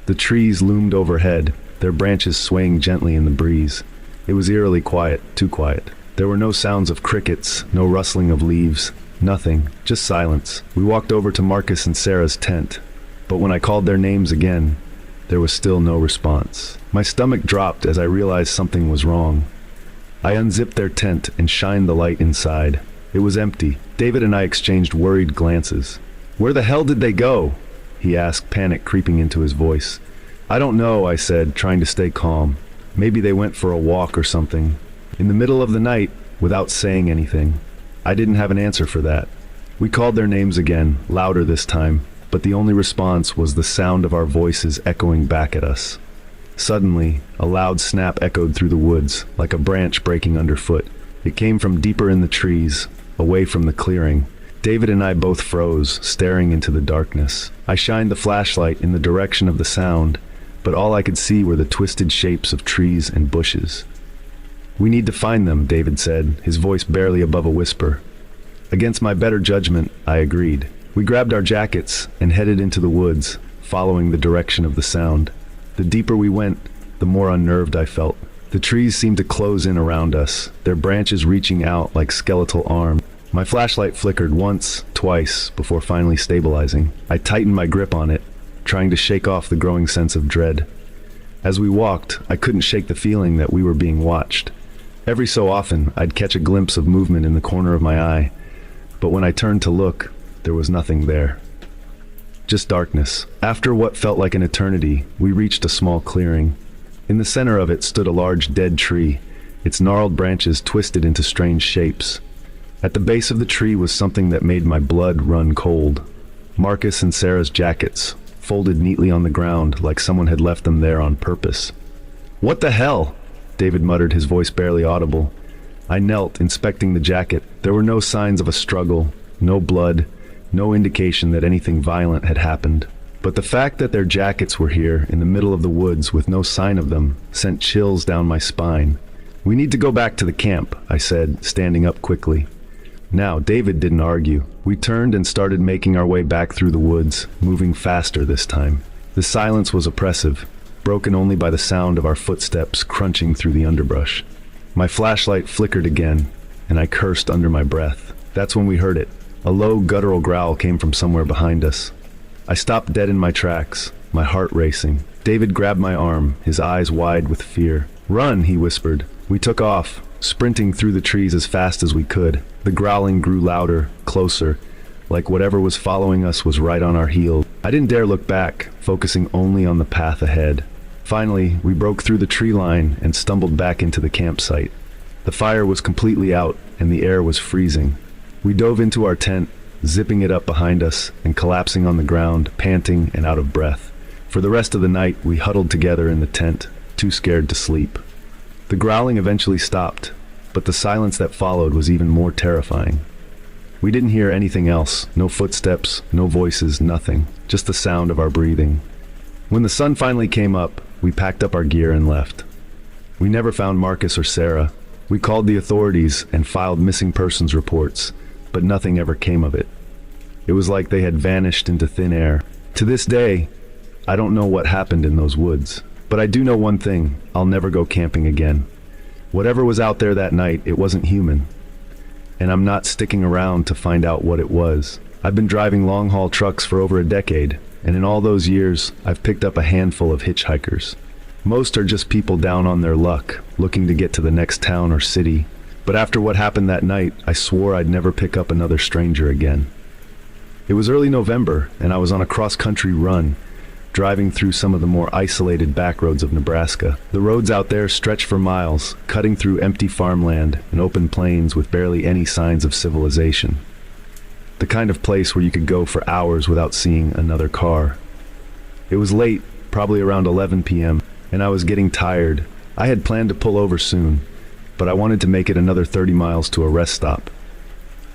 [SPEAKER 1] The trees loomed overhead, their branches swaying gently in the breeze. It was eerily quiet, too quiet. There were no sounds of crickets, no rustling of leaves, nothing, just silence. We walked over to Marcus and Sarah's tent, but when I called their names again, there was still no response. My stomach dropped as I realized something was wrong. I unzipped their tent and shined the light inside. It was empty. David and I exchanged worried glances. "Where the hell did they go?" he asked, panic creeping into his voice. "I don't know," I said, trying to stay calm. "Maybe they went for a walk or something." In the middle of the night, without saying anything. I didn't have an answer for that. We called their names again, louder this time, but the only response was the sound of our voices echoing back at us. Suddenly, a loud snap echoed through the woods, like a branch breaking underfoot. It came from deeper in the trees, away from the clearing. David and I both froze, staring into the darkness. I shined the flashlight in the direction of the sound, but all I could see were the twisted shapes of trees and bushes. "We need to find them," David said, his voice barely above a whisper. Against my better judgment, I agreed. We grabbed our jackets and headed into the woods, following the direction of the sound. The deeper we went, the more unnerved I felt. The trees seemed to close in around us, their branches reaching out like skeletal arms. My flashlight flickered once, twice, before finally stabilizing. I tightened my grip on it, trying to shake off the growing sense of dread. As we walked, I couldn't shake the feeling that we were being watched. Every so often, I'd catch a glimpse of movement in the corner of my eye, but when I turned to look, there was nothing there. Just darkness. After what felt like an eternity, we reached a small clearing. In the center of it stood a large dead tree, its gnarled branches twisted into strange shapes. At the base of the tree was something that made my blood run cold. Marcus and Sarah's jackets, folded neatly on the ground like someone had left them there on purpose. "What the hell?" David muttered, his voice barely audible. I knelt, inspecting the jacket. There were no signs of a struggle, no blood, no indication that anything violent had happened. But the fact that their jackets were here, in the middle of the woods with no sign of them, sent chills down my spine. "We need to go back to the camp," I said, standing up quickly. Now, David didn't argue. We turned and started making our way back through the woods, moving faster this time. The silence was oppressive, broken only by the sound of our footsteps crunching through the underbrush. My flashlight flickered again, and I cursed under my breath. That's when we heard it. A low, guttural growl came from somewhere behind us. I stopped dead in my tracks, my heart racing. David grabbed my arm, his eyes wide with fear. "Run," he whispered. We took off, sprinting through the trees as fast as we could. The growling grew louder, closer, like whatever was following us was right on our heels. I didn't dare look back, focusing only on the path ahead. Finally, we broke through the tree line and stumbled back into the campsite. The fire was completely out, and the air was freezing. We dove into our tent, zipping it up behind us and collapsing on the ground, panting and out of breath. For the rest of the night, we huddled together in the tent, too scared to sleep. The growling eventually stopped, but the silence that followed was even more terrifying. We didn't hear anything else, no footsteps, no voices, nothing, just the sound of our breathing. When the sun finally came up, we packed up our gear and left. We never found Marcus or Sarah. We called the authorities and filed missing persons reports, but nothing ever came of it. It was like they had vanished into thin air. To this day, I don't know what happened in those woods, but I do know one thing: I'll never go camping again. Whatever was out there that night, it wasn't human. And I'm not sticking around to find out what it was. I've been driving long-haul trucks for over a decade, and in all those years, I've picked up a handful of hitchhikers. Most are just people down on their luck, looking to get to the next town or city. But after what happened that night, I swore I'd never pick up another stranger again. It was early November, and I was on a cross-country run, driving through some of the more isolated back roads of Nebraska. The roads out there stretched for miles, cutting through empty farmland and open plains with barely any signs of civilization. The kind of place where you could go for hours without seeing another car. It was late, probably around 11 p.m., and I was getting tired. I had planned to pull over soon, but I wanted to make it another 30 miles to a rest stop.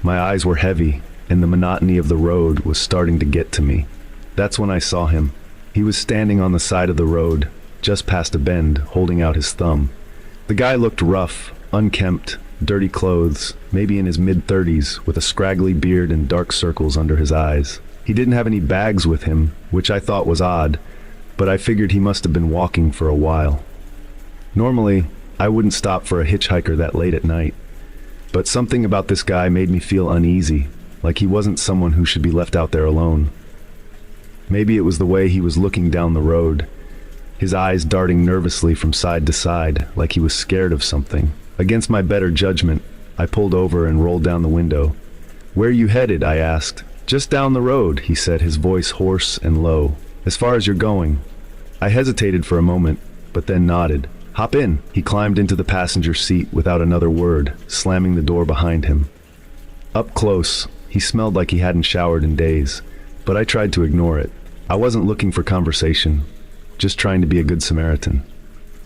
[SPEAKER 1] My eyes were heavy, and the monotony of the road was starting to get to me. That's when I saw him. He was standing on the side of the road, just past a bend, holding out his thumb. The guy looked rough, unkempt, dirty clothes, maybe in his mid-30s, with a scraggly beard and dark circles under his eyes. He didn't have any bags with him, which I thought was odd, but I figured he must have been walking for a while. Normally, I wouldn't stop for a hitchhiker that late at night, but something about this guy made me feel uneasy, like he wasn't someone who should be left out there alone. Maybe it was the way he was looking down the road, his eyes darting nervously from side to side, like he was scared of something. Against my better judgment, I pulled over and rolled down the window. "Where are you headed?" I asked. "Just down the road," he said, his voice hoarse and low. "As far as you're going." I hesitated for a moment, but then nodded. "Hop in." He climbed into the passenger seat without another word, slamming the door behind him. Up close, he smelled like he hadn't showered in days, but I tried to ignore it. I wasn't looking for conversation, just trying to be a good Samaritan.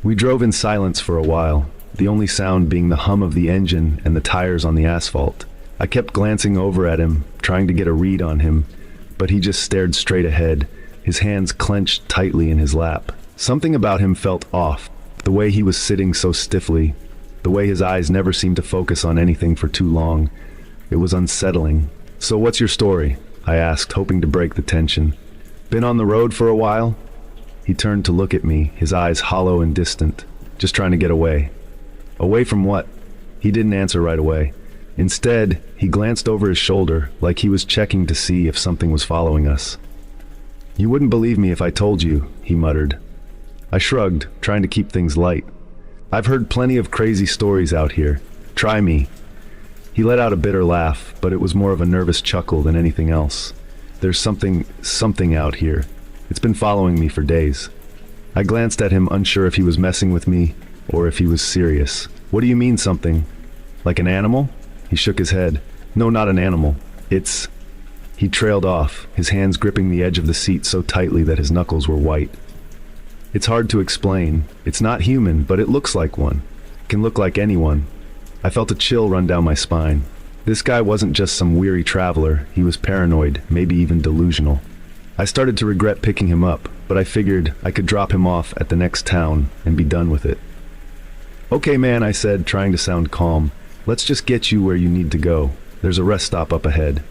[SPEAKER 1] We drove in silence for a while, the only sound being the hum of the engine and the tires on the asphalt. I kept glancing over at him, trying to get a read on him, but he just stared straight ahead, his hands clenched tightly in his lap. Something about him felt off, the way he was sitting so stiffly, the way his eyes never seemed to focus on anything for too long. It was unsettling. "So what's your story?" I asked, hoping to break the tension. "Been on the road for a while?" He turned to look at me, his eyes hollow and distant, just trying to get away. Away from what? He didn't answer right away. Instead, he glanced over his shoulder like he was checking to see if something was following us. "You wouldn't believe me if I told you," he muttered. I shrugged, trying to keep things light. "I've heard plenty of crazy stories out here. Try me." He let out a bitter laugh, but it was more of a nervous chuckle than anything else. "There's something out here. It's been following me for days." I glanced at him, unsure if he was messing with me or if he was serious. "What do you mean something? Like an animal?" He shook his head. "No, not an animal. It's..." He trailed off, his hands gripping the edge of the seat so tightly that his knuckles were white. "It's hard to explain. It's not human, but it looks like one. It can look like anyone." I felt a chill run down my spine. This guy wasn't just some weary traveler, he was paranoid, maybe even delusional. I started to regret picking him up, but I figured I could drop him off at the next town and be done with it. "Okay, man," I said, trying to sound calm. "Let's just get you where you need to go. There's a rest stop up ahead."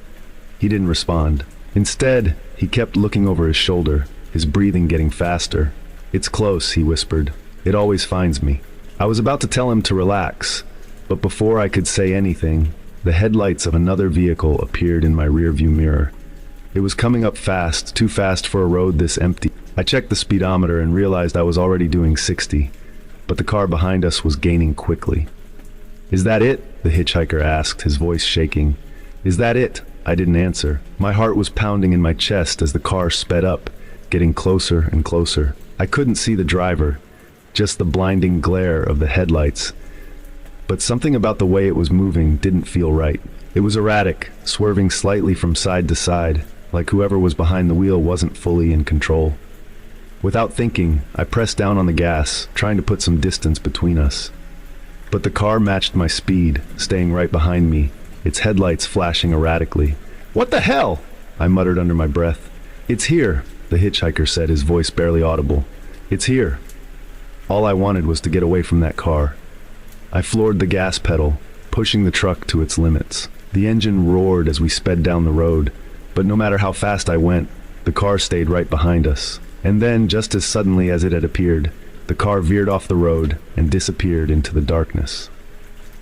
[SPEAKER 1] He didn't respond. Instead, he kept looking over his shoulder, his breathing getting faster. "It's close," he whispered. "It always finds me." I was about to tell him to relax, but before I could say anything, the headlights of another vehicle appeared in my rearview mirror. It was coming up fast, too fast for a road this empty. I checked the speedometer and realized I was already doing 60, but the car behind us was gaining quickly. "Is that it?" the hitchhiker asked, his voice shaking. "Is that it?" I didn't answer. My heart was pounding in my chest as the car sped up, getting closer and closer. I couldn't see the driver, just the blinding glare of the headlights. But something about the way it was moving didn't feel right. It was erratic, swerving slightly from side to side, like whoever was behind the wheel wasn't fully in control. Without thinking, I pressed down on the gas, trying to put some distance between us. But the car matched my speed, staying right behind me, its headlights flashing erratically. "What the hell?" I muttered under my breath. "It's here," the hitchhiker said, his voice barely audible. "It's here." All I wanted was to get away from that car. I floored the gas pedal, pushing the truck to its limits. The engine roared as we sped down the road, but no matter how fast I went, the car stayed right behind us. And then, just as suddenly as it had appeared, the car veered off the road and disappeared into the darkness.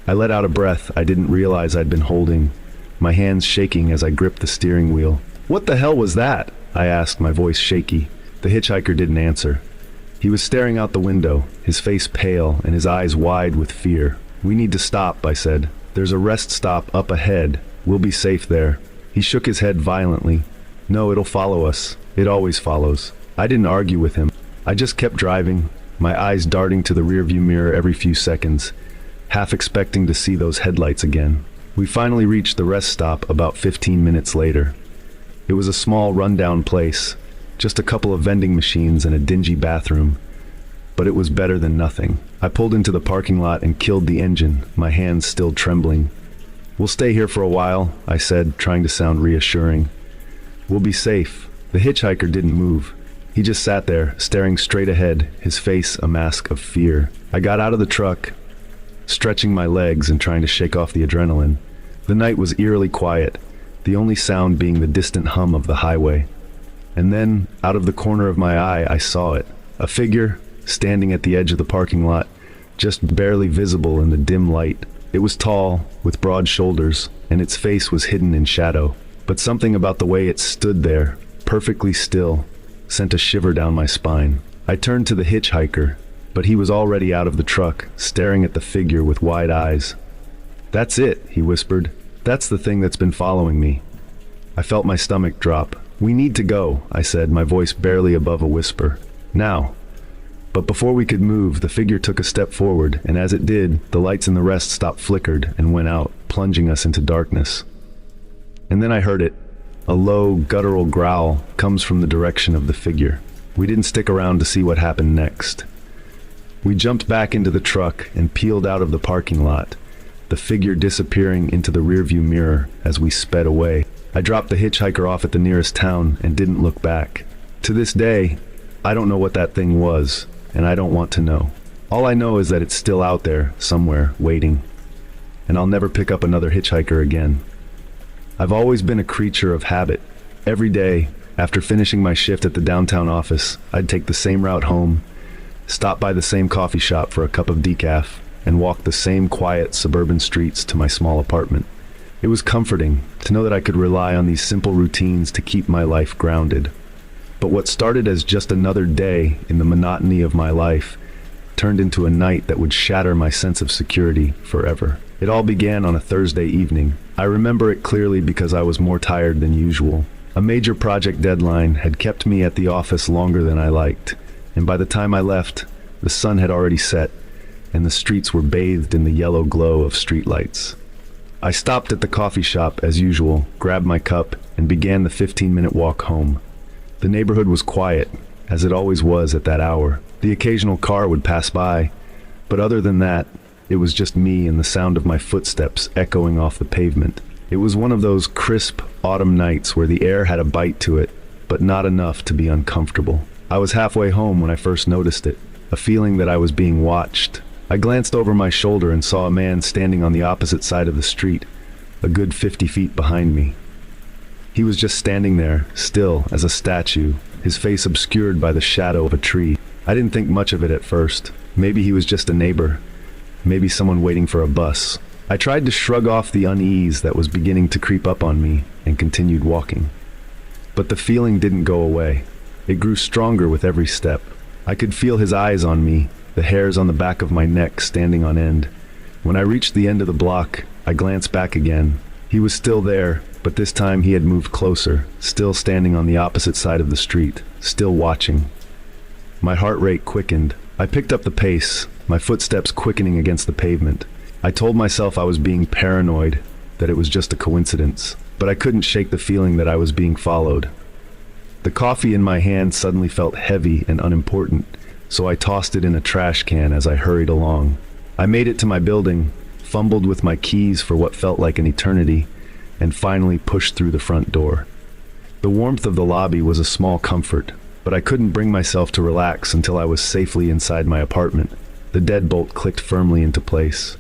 [SPEAKER 1] I let out a breath I didn't realize I'd been holding, my hands shaking as I gripped the steering wheel. "What the hell was that?" I asked, my voice shaky. The hitchhiker didn't answer. He was staring out the window, his face pale and his eyes wide with fear. "We need to stop," I said. "There's a rest stop up ahead. We'll be safe there." He shook his head violently. "No, it'll follow us. It always follows." I didn't argue with him. I just kept driving, my eyes darting to the rearview mirror every few seconds, half expecting to see those headlights again. We finally reached the rest stop about 15 minutes later. It was a small, rundown place, just a couple of vending machines and a dingy bathroom. But it was better than nothing. I pulled into the parking lot and killed the engine, my hands still trembling. "We'll stay here for a while," I said, trying to sound reassuring. "We'll be safe." The hitchhiker didn't move. He just sat there, staring straight ahead, his face a mask of fear. I got out of the truck, stretching my legs and trying to shake off the adrenaline. The night was eerily quiet, the only sound being the distant hum of the highway. And then, out of the corner of my eye, I saw it. A figure, standing at the edge of the parking lot, just barely visible in the dim light. It was tall, with broad shoulders, and its face was hidden in shadow. But something about the way it stood there, perfectly still, sent a shiver down my spine. I turned to the hitchhiker, but he was already out of the truck, staring at the figure with wide eyes. "That's it," he whispered. "That's the thing that's been following me." I felt my stomach drop. "We need to go," I said, my voice barely above a whisper. "Now." But before we could move, the figure took a step forward, and as it did, the lights in the rest stop flickered and went out, plunging us into darkness. And then I heard it. A low, guttural growl comes from the direction of the figure. We didn't stick around to see what happened next. We jumped back into the truck and peeled out of the parking lot, the figure disappearing into the rearview mirror as we sped away. I dropped the hitchhiker off at the nearest town and didn't look back. To this day, I don't know what that thing was, and I don't want to know. All I know is that it's still out there, somewhere, waiting. And I'll never pick up another hitchhiker again. I've always been a creature of habit. Every day, After finishing my shift at the downtown office, I'd take the same route home, stop by the same coffee shop for a cup of decaf, and walk the same quiet suburban streets to my small apartment. It was comforting to know that I could rely on these simple routines to keep my life grounded. But what started as just another day in the monotony of my life turned into a night that would shatter my sense of security forever. It all began on a Thursday evening. I remember it clearly because I was more tired than usual. A major project deadline had kept me at the office longer than I liked, and by the time I left, the sun had already set, and the streets were bathed in the yellow glow of streetlights. I stopped at the coffee shop as usual, grabbed my cup, and began the 15-minute walk home. The neighborhood was quiet, as it always was at that hour. The occasional car would pass by, but other than that, it was just me and the sound of my footsteps echoing off the pavement. It was one of those crisp autumn nights where the air had a bite to it, but not enough to be uncomfortable. I was halfway home when I first noticed it, a feeling that I was being watched. I glanced over my shoulder and saw a man standing on the opposite side of the street, a good 50 feet behind me. He was just standing there, still as a statue, his face obscured by the shadow of a tree. I didn't think much of it at first. Maybe he was just a neighbor. Maybe someone waiting for a bus. I tried to shrug off the unease that was beginning to creep up on me and continued walking. But the feeling didn't go away. It grew stronger with every step. I could feel his eyes on me, the hairs on the back of my neck standing on end. When I reached the end of the block, I glanced back again. He was still there, but this time he had moved closer, still standing on the opposite side of the street, still watching. My heart rate quickened. I picked up the pace, my footsteps quickening against the pavement. I told myself I was being paranoid, that it was just a coincidence, but I couldn't shake the feeling that I was being followed. The coffee in my hand suddenly felt heavy and unimportant, so I tossed it in a trash can as I hurried along. I made it to my building, fumbled with my keys for what felt like an eternity, and finally pushed through the front door. The warmth of the lobby was a small comfort, but I couldn't bring myself to relax until I was safely inside my apartment. The deadbolt clicked firmly into place.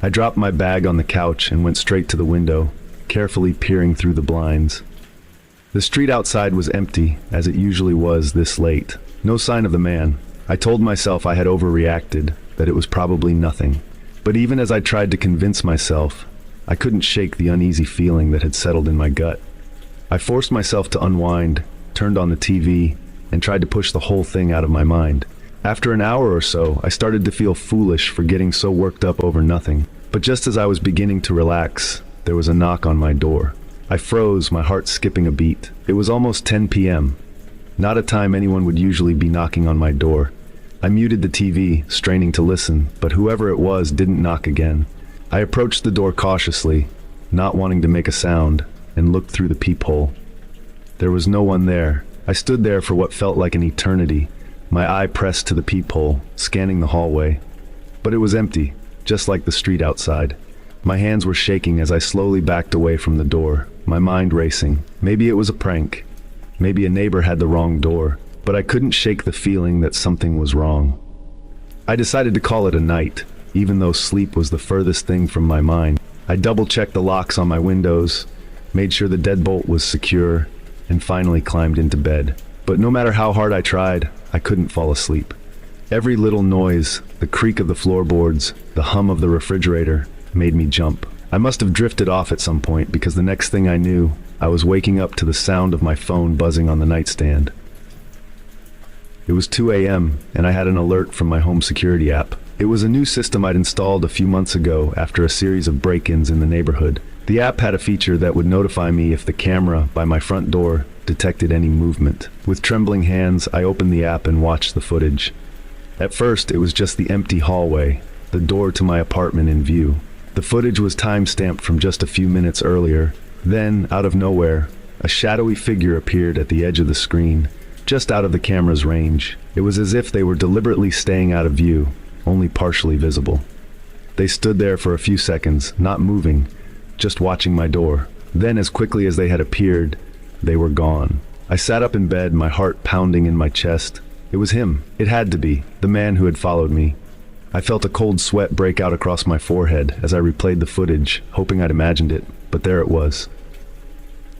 [SPEAKER 1] I dropped my bag on the couch and went straight to the window, carefully peering through the blinds. The street outside was empty, as it usually was this late. No sign of the man. I told myself I had overreacted, that it was probably nothing. But even as I tried to convince myself, I couldn't shake the uneasy feeling that had settled in my gut. I forced myself to unwind, turned on the TV, and tried to push the whole thing out of my mind. After an hour or so, I started to feel foolish for getting so worked up over nothing. But just as I was beginning to relax, there was a knock on my door. I froze, my heart skipping a beat. It was almost 10 p.m. Not a time anyone would usually be knocking on my door. I muted the TV, straining to listen, but whoever it was didn't knock again. I approached the door cautiously, not wanting to make a sound, and looked through the peephole. There was no one there. I stood there for what felt like an eternity, my eye pressed to the peephole, scanning the hallway. But it was empty, just like the street outside. My hands were shaking as I slowly backed away from the door, my mind racing. Maybe it was a prank. Maybe a neighbor had the wrong door, but I couldn't shake the feeling that something was wrong. I decided to call it a night, even though sleep was the furthest thing from my mind. I double-checked the locks on my windows, made sure the deadbolt was secure, and finally climbed into bed. But no matter how hard I tried, I couldn't fall asleep. Every little noise, the creak of the floorboards, the hum of the refrigerator, made me jump. I must have drifted off at some point because the next thing I knew, I was waking up to the sound of my phone buzzing on the nightstand. It was 2 a.m. and I had an alert from my home security app. It was a new system I'd installed a few months ago after a series of break-ins in the neighborhood. The app had a feature that would notify me if the camera by my front door detected any movement. With trembling hands, I opened the app and watched the footage. At first, it was just the empty hallway, the door to my apartment in view. The footage was time-stamped from just a few minutes earlier. Then, out of nowhere, a shadowy figure appeared at the edge of the screen, just out of the camera's range. It was as if they were deliberately staying out of view, only partially visible. They stood there for a few seconds, not moving, just watching my door. Then, as quickly as they had appeared, they were gone. I sat up in bed, my heart pounding in my chest. It was him. It had to be, the man who had followed me. I felt a cold sweat break out across my forehead as I replayed the footage, hoping I'd imagined it, but there it was.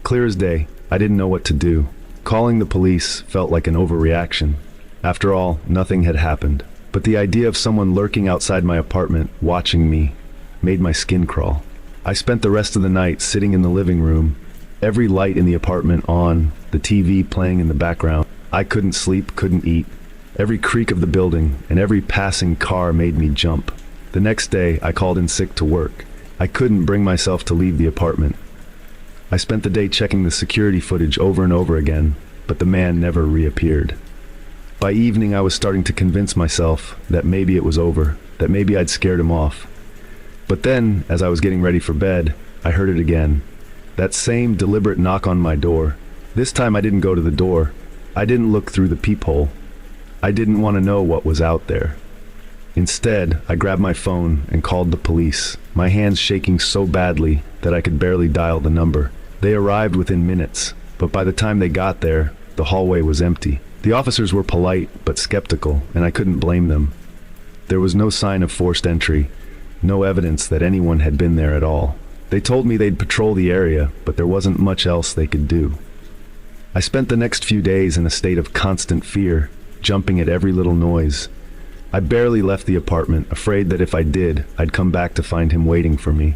[SPEAKER 1] Clear as day, I didn't know what to do. Calling the police felt like an overreaction. After all, nothing had happened. But the idea of someone lurking outside my apartment, watching me, made my skin crawl. I spent the rest of the night sitting in the living room, every light in the apartment on, the TV playing in the background. I couldn't sleep, couldn't eat. Every creak of the building and every passing car made me jump. The next day, I called in sick to work. I couldn't bring myself to leave the apartment. I spent the day checking the security footage over and over again, but the man never reappeared. By evening, I was starting to convince myself that maybe it was over, that maybe I'd scared him off. But then, as I was getting ready for bed, I heard it again. That same deliberate knock on my door. This time I didn't go to the door. I didn't look through the peephole. I didn't want to know what was out there. Instead, I grabbed my phone and called the police, my hands shaking so badly that I could barely dial the number. They arrived within minutes, but by the time they got there, the hallway was empty. The officers were polite but skeptical, and I couldn't blame them. There was no sign of forced entry, no evidence that anyone had been there at all. They told me they'd patrol the area, but there wasn't much else they could do. I spent the next few days in a state of constant fear, jumping at every little noise. I barely left the apartment, afraid that if I did, I'd come back to find him waiting for me.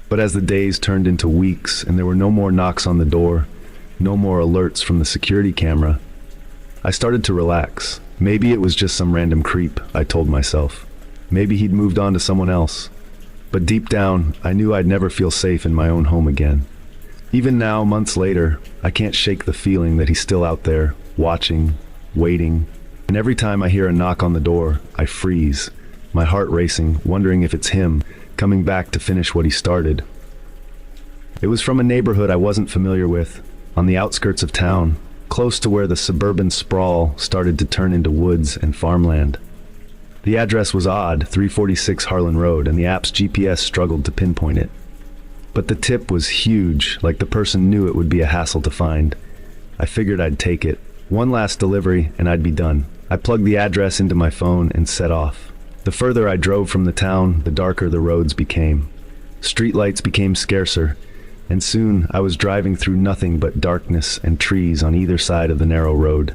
[SPEAKER 1] But as the days turned into weeks and there were no more knocks on the door, no more alerts from the security camera, I started to relax. Maybe it was just some random creep, I told myself. Maybe he'd moved on to someone else. But deep down, I knew I'd never feel safe in my own home again. Even now, months later, I can't shake the feeling that he's still out there, watching, waiting. And every time I hear a knock on the door, I freeze, my heart racing, wondering if it's him, coming back to finish what he started. It was from a neighborhood I wasn't familiar with, on the outskirts of town, close to where the suburban sprawl started to turn into woods and farmland. The address was odd, 346 Harlan Road, and the app's GPS struggled to pinpoint it. But the tip was huge, like the person knew it would be a hassle to find. I figured I'd take it. One last delivery, and I'd be done. I plugged the address into my phone and set off. The further I drove from the town, the darker the roads became. Streetlights became scarcer, and soon I was driving through nothing but darkness and trees on either side of the narrow road.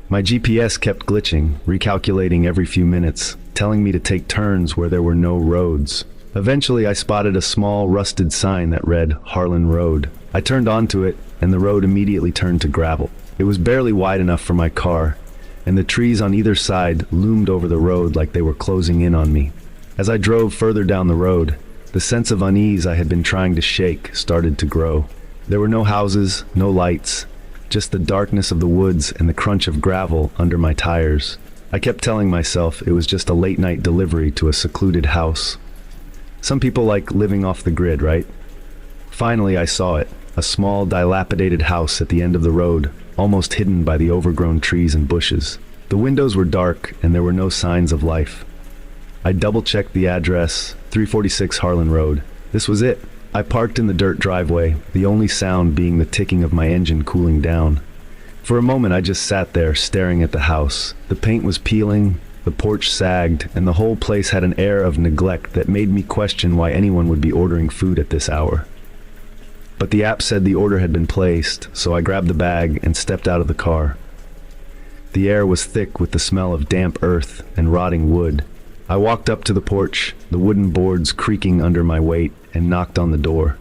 [SPEAKER 1] My GPS kept glitching, recalculating every few minutes, telling me to take turns where there were no roads. Eventually, I spotted a small, rusted sign that read Harlan Road. I turned onto it, and the road immediately turned to gravel. It was barely wide enough for my car, and the trees on either side loomed over the road like they were closing in on me. As I drove further down the road, the sense of unease I had been trying to shake started to grow. There were no houses, no lights, just the darkness of the woods and the crunch of gravel under my tires. I kept telling myself it was just a late-night delivery to a secluded house. Some people like living off the grid, right? Finally, I saw it, a small, dilapidated house at the end of the road, almost hidden by the overgrown trees and bushes. The windows were dark, and there were no signs of life. I double-checked the address, 346 Harlan Road. This was it. I parked in the dirt driveway, the only sound being the ticking of my engine cooling down. For a moment, I just sat there, staring at the house. The paint was peeling, the porch sagged, and the whole place had an air of neglect that made me question why anyone would be ordering food at this hour. But the app said the order had been placed, so I grabbed the bag and stepped out of the car. The air was thick with the smell of damp earth and rotting wood. I walked up to the porch, the wooden boards creaking under my weight, and knocked on the door.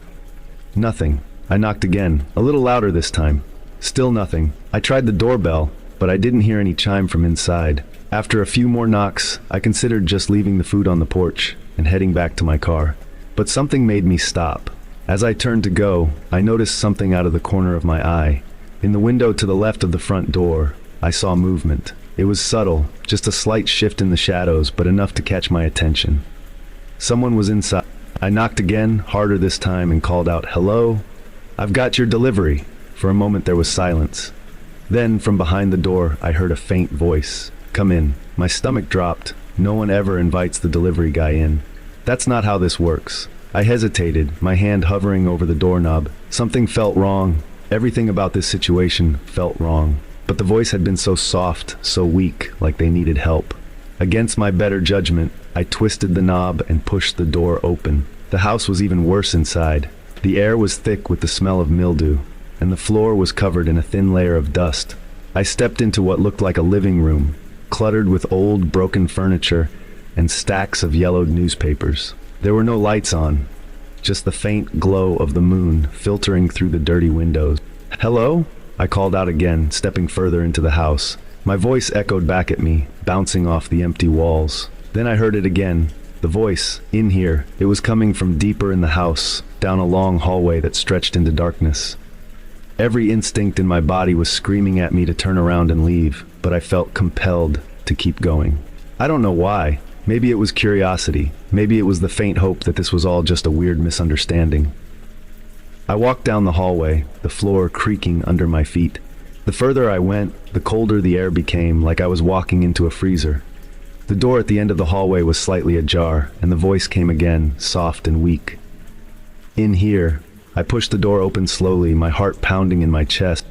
[SPEAKER 1] Nothing. I knocked again, a little louder this time. Still nothing. I tried the doorbell, but I didn't hear any chime from inside. After a few more knocks, I considered just leaving the food on the porch and heading back to my car. But something made me stop. As I turned to go, I noticed something out of the corner of my eye. In the window to the left of the front door, I saw movement. It was subtle, just a slight shift in the shadows, but enough to catch my attention. Someone was inside. I knocked again, harder this time, and called out, "Hello? I've got your delivery." For a moment there was silence. Then, from behind the door, I heard a faint voice. "Come in." My stomach dropped. No one ever invites the delivery guy in. That's not how this works. I hesitated, my hand hovering over the doorknob. Something felt wrong. Everything about this situation felt wrong. But the voice had been so soft, so weak, like they needed help. Against my better judgment, I twisted the knob and pushed the door open. The house was even worse inside. The air was thick with the smell of mildew. and the floor was covered in a thin layer of dust. I stepped into what looked like a living room, cluttered with old, broken furniture and stacks of yellowed newspapers. There were no lights on, just the faint glow of the moon filtering through the dirty windows. "Hello?" I called out again, stepping further into the house. My voice echoed back at me, bouncing off the empty walls. Then I heard it again. The voice, in here. It was coming from deeper in the house, down a long hallway that stretched into darkness. Every instinct in my body was screaming at me to turn around and leave, but I felt compelled to keep going. I don't know why. Maybe it was curiosity. Maybe it was the faint hope that this was all just a weird misunderstanding. I walked down the hallway, the floor creaking under my feet. The further I went, the colder the air became, like I was walking into a freezer. The door at the end of the hallway was slightly ajar, and the voice came again, soft and weak. "In here." I pushed the door open slowly, my heart pounding in my chest.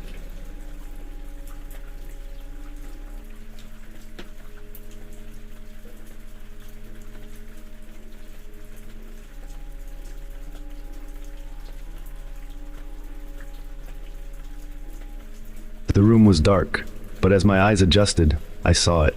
[SPEAKER 1] The room was dark, but as my eyes adjusted, I saw it.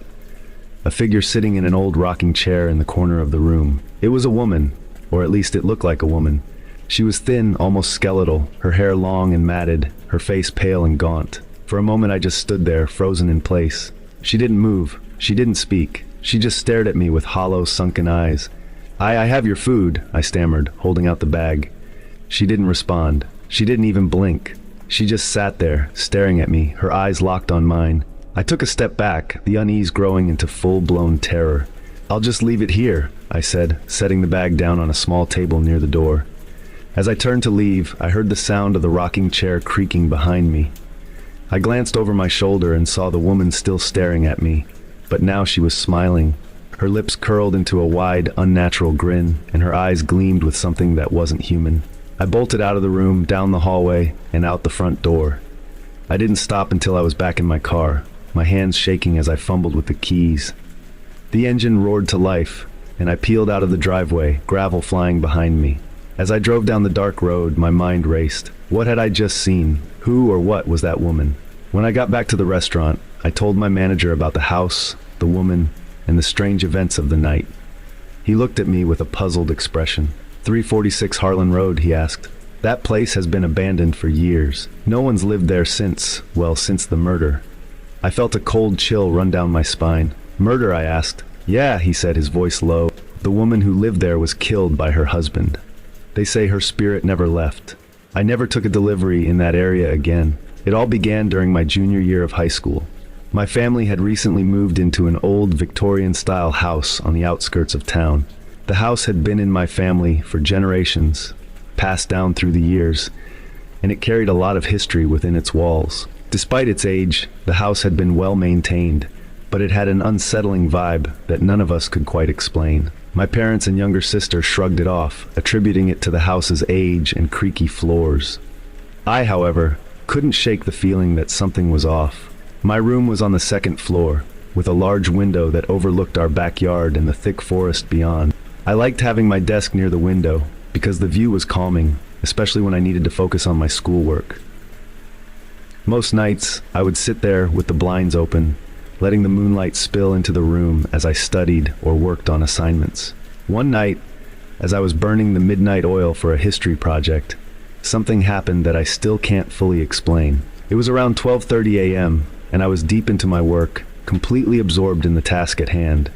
[SPEAKER 1] A figure sitting in an old rocking chair in the corner of the room. It was a woman, or at least it looked like a woman. She was thin, almost skeletal, her hair long and matted, her face pale and gaunt. For a moment I just stood there, frozen in place. She didn't move. She didn't speak. She just stared at me with hollow, sunken eyes. I have your food," I stammered, holding out the bag. She didn't respond. She didn't even blink. She just sat there, staring at me, her eyes locked on mine. I took a step back, the unease growing into full-blown terror. "I'll just leave it here," I said, setting the bag down on a small table near the door. As I turned to leave, I heard the sound of the rocking chair creaking behind me. I glanced over my shoulder and saw the woman still staring at me, but now she was smiling. Her lips curled into a wide, unnatural grin, and her eyes gleamed with something that wasn't human. I bolted out of the room, down the hallway, and out the front door. I didn't stop until I was back in my car, my hands shaking as I fumbled with the keys. The engine roared to life, and I peeled out of the driveway, gravel flying behind me. As I drove down the dark road, my mind raced. What had I just seen? Who or what was that woman? When I got back to the restaurant, I told my manager about the house, the woman, and the strange events of the night. He looked at me with a puzzled expression. 346 Harlan Road, he asked. "That place has been abandoned for years. No one's lived there since the murder." I felt a cold chill run down my spine. "Murder?" I asked. "Yeah," he said, his voice low. "The woman who lived there was killed by her husband. They say her spirit never left. I never took a delivery in that area again. It all began during my junior year of high school. My family had recently moved into an old Victorian-style house on the outskirts of town. The house had been in my family for generations, passed down through the years, and it carried a lot of history within its walls. Despite its age, the house had been well maintained, but it had an unsettling vibe that none of us could quite explain. My parents and younger sister shrugged it off, attributing it to the house's age and creaky floors. I, however, couldn't shake the feeling that something was off. My room was on the second floor, with a large window that overlooked our backyard and the thick forest beyond. I liked having my desk near the window, because the view was calming, especially when I needed to focus on my schoolwork. Most nights, I would sit there with the blinds open, letting the moonlight spill into the room as I studied or worked on assignments. One night, as I was burning the midnight oil for a history project, something happened that I still can't fully explain. It was around 12:30 a.m., and I was deep into my work, completely absorbed in the task at hand.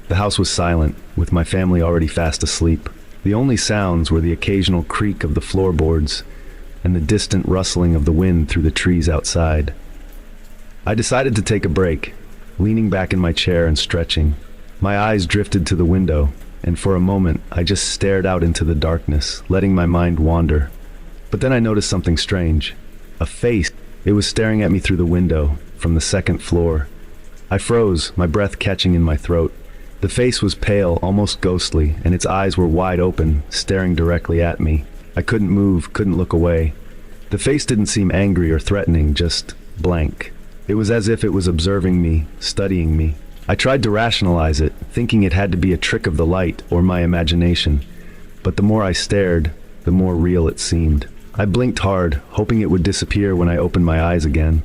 [SPEAKER 1] The house was silent, with my family already fast asleep. The only sounds were the occasional creak of the floorboards and the distant rustling of the wind through the trees outside. I decided to take a break, leaning back in my chair and stretching. My eyes drifted to the window, and for a moment I just stared out into the darkness, letting my mind wander. But then I noticed something strange. A face. It was staring at me through the window, from the second floor. I froze, my breath catching in my throat. The face was pale, almost ghostly, and its eyes were wide open, staring directly at me. I couldn't move, couldn't look away. The face didn't seem angry or threatening, just blank. It was as if it was observing me, studying me. I tried to rationalize it, thinking it had to be a trick of the light or my imagination. But the more I stared, the more real it seemed. I blinked hard, hoping it would disappear when I opened my eyes again.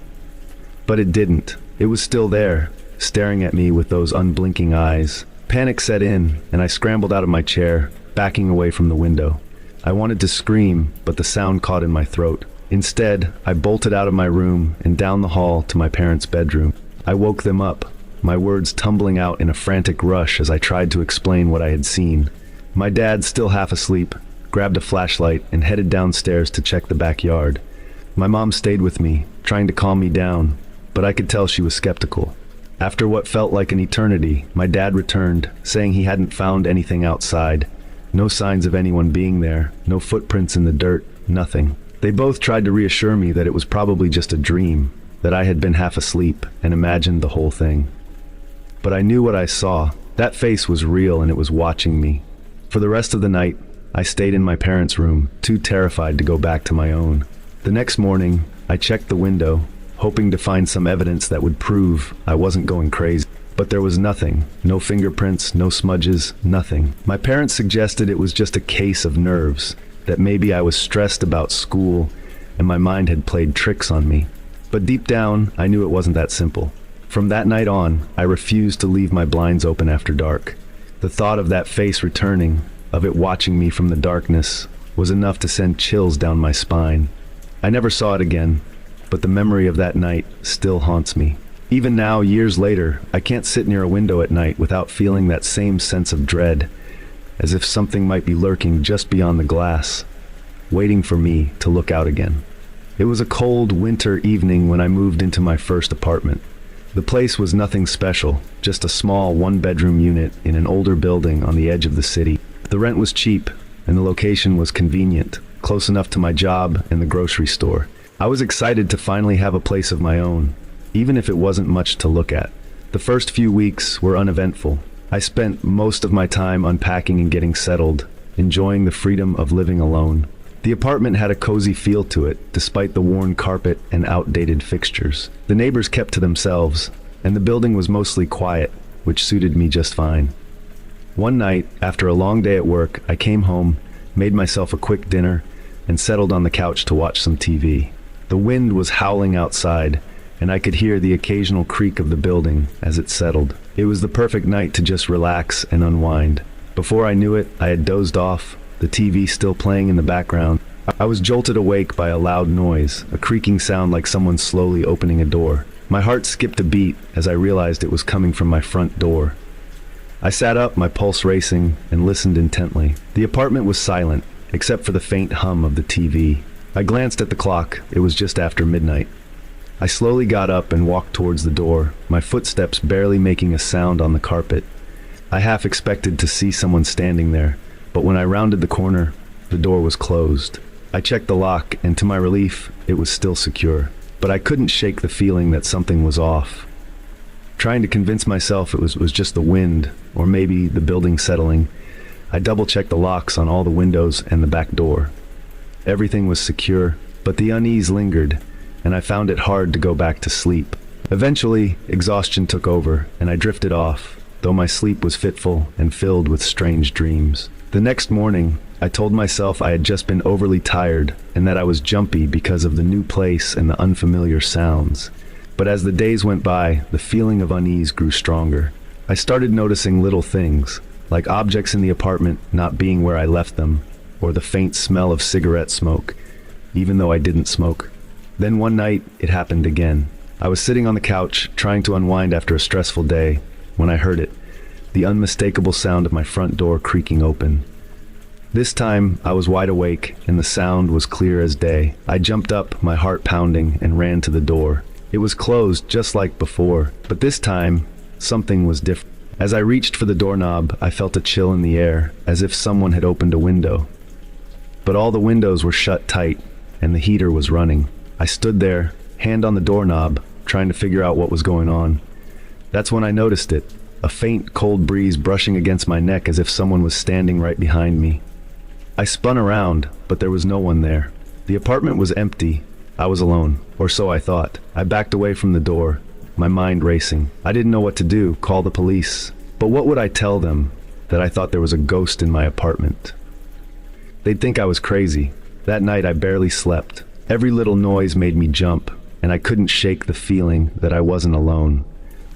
[SPEAKER 1] But it didn't. It was still there, staring at me with those unblinking eyes. Panic set in, and I scrambled out of my chair, backing away from the window. I wanted to scream, but the sound caught in my throat. Instead, I bolted out of my room and down the hall to my parents' bedroom. I woke them up, my words tumbling out in a frantic rush as I tried to explain what I had seen. My dad, still half asleep, grabbed a flashlight and headed downstairs to check the backyard. My mom stayed with me, trying to calm me down, but I could tell she was skeptical. After what felt like an eternity, my dad returned, saying he hadn't found anything outside. No signs of anyone being there, no footprints in the dirt, nothing. They both tried to reassure me that it was probably just a dream, that I had been half asleep and imagined the whole thing. But I knew what I saw. That face was real and it was watching me. For the rest of the night, I stayed in my parents' room, too terrified to go back to my own. The next morning, I checked the window, hoping to find some evidence that would prove I wasn't going crazy. But there was nothing. No fingerprints, no smudges, nothing. My parents suggested it was just a case of nerves, that maybe I was stressed about school and my mind had played tricks on me. But deep down, I knew it wasn't that simple. From that night on, I refused to leave my blinds open after dark. The thought of that face returning, of it watching me from the darkness, was enough to send chills down my spine. I never saw it again, but the memory of that night still haunts me. Even now, years later, I can't sit near a window at night without feeling that same sense of dread, as if something might be lurking just beyond the glass, waiting for me to look out again. It was a cold winter evening when I moved into my first apartment. The place was nothing special, just a small one-bedroom unit in an older building on the edge of the city. The rent was cheap, and the location was convenient, close enough to my job and the grocery store. I was excited to finally have a place of my own, even if it wasn't much to look at. The first few weeks were uneventful. I spent most of my time unpacking and getting settled, enjoying the freedom of living alone. The apartment had a cozy feel to it, despite the worn carpet and outdated fixtures. The neighbors kept to themselves, and the building was mostly quiet, which suited me just fine. One night, after a long day at work, I came home, made myself a quick dinner, and settled on the couch to watch some TV. The wind was howling outside, and I could hear the occasional creak of the building as it settled. It was the perfect night to just relax and unwind. Before I knew it, I had dozed off, the TV still playing in the background. I was jolted awake by a loud noise, a creaking sound like someone slowly opening a door. My heart skipped a beat as I realized it was coming from my front door. I sat up, my pulse racing, and listened intently. The apartment was silent, except for the faint hum of the TV. I glanced at the clock. It was just after midnight. I slowly got up and walked towards the door, my footsteps barely making a sound on the carpet. I half expected to see someone standing there, but when I rounded the corner, the door was closed. I checked the lock, and to my relief, it was still secure. But I couldn't shake the feeling that something was off. Trying to convince myself it was just the wind, or maybe the building settling, I double-checked the locks on all the windows and the back door. Everything was secure, but the unease lingered, and I found it hard to go back to sleep. Eventually, exhaustion took over, and I drifted off, though my sleep was fitful and filled with strange dreams. The next morning, I told myself I had just been overly tired and that I was jumpy because of the new place and the unfamiliar sounds. But as the days went by, the feeling of unease grew stronger. I started noticing little things, like objects in the apartment not being where I left them, or the faint smell of cigarette smoke, even though I didn't smoke. Then one night, it happened again. I was sitting on the couch, trying to unwind after a stressful day, when I heard it, the unmistakable sound of my front door creaking open. This time, I was wide awake, and the sound was clear as day. I jumped up, my heart pounding, and ran to the door. It was closed, just like before, but this time, something was different. As I reached for the doorknob, I felt a chill in the air, as if someone had opened a window. But all the windows were shut tight, and the heater was running. I stood there, hand on the doorknob, trying to figure out what was going on. That's when I noticed it, a faint, cold breeze brushing against my neck as if someone was standing right behind me. I spun around, but there was no one there. The apartment was empty. I was alone, or so I thought. I backed away from the door, my mind racing. I didn't know what to do, call the police. But what would I tell them? That I thought there was a ghost in my apartment? They'd think I was crazy. That night I barely slept. Every little noise made me jump, and I couldn't shake the feeling that I wasn't alone.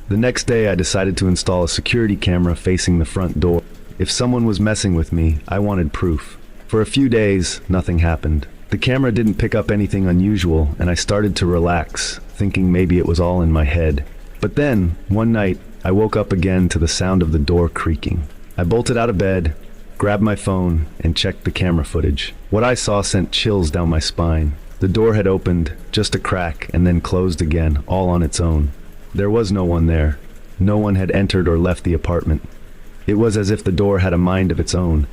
[SPEAKER 1] The next day I decided to install a security camera facing the front door. If someone was messing with me, I wanted proof. For a few days, nothing happened. The camera didn't pick up anything unusual, and I started to relax, thinking maybe it was all in my head. But then, one night, I woke up again to the sound of the door creaking. I bolted out of bed, grabbed my phone, and checked the camera footage. What I saw sent chills down my spine. The door had opened, just a crack, and then closed again, all on its own. There was no one there. No one had entered or left the apartment. It was as if the door had a mind of its own,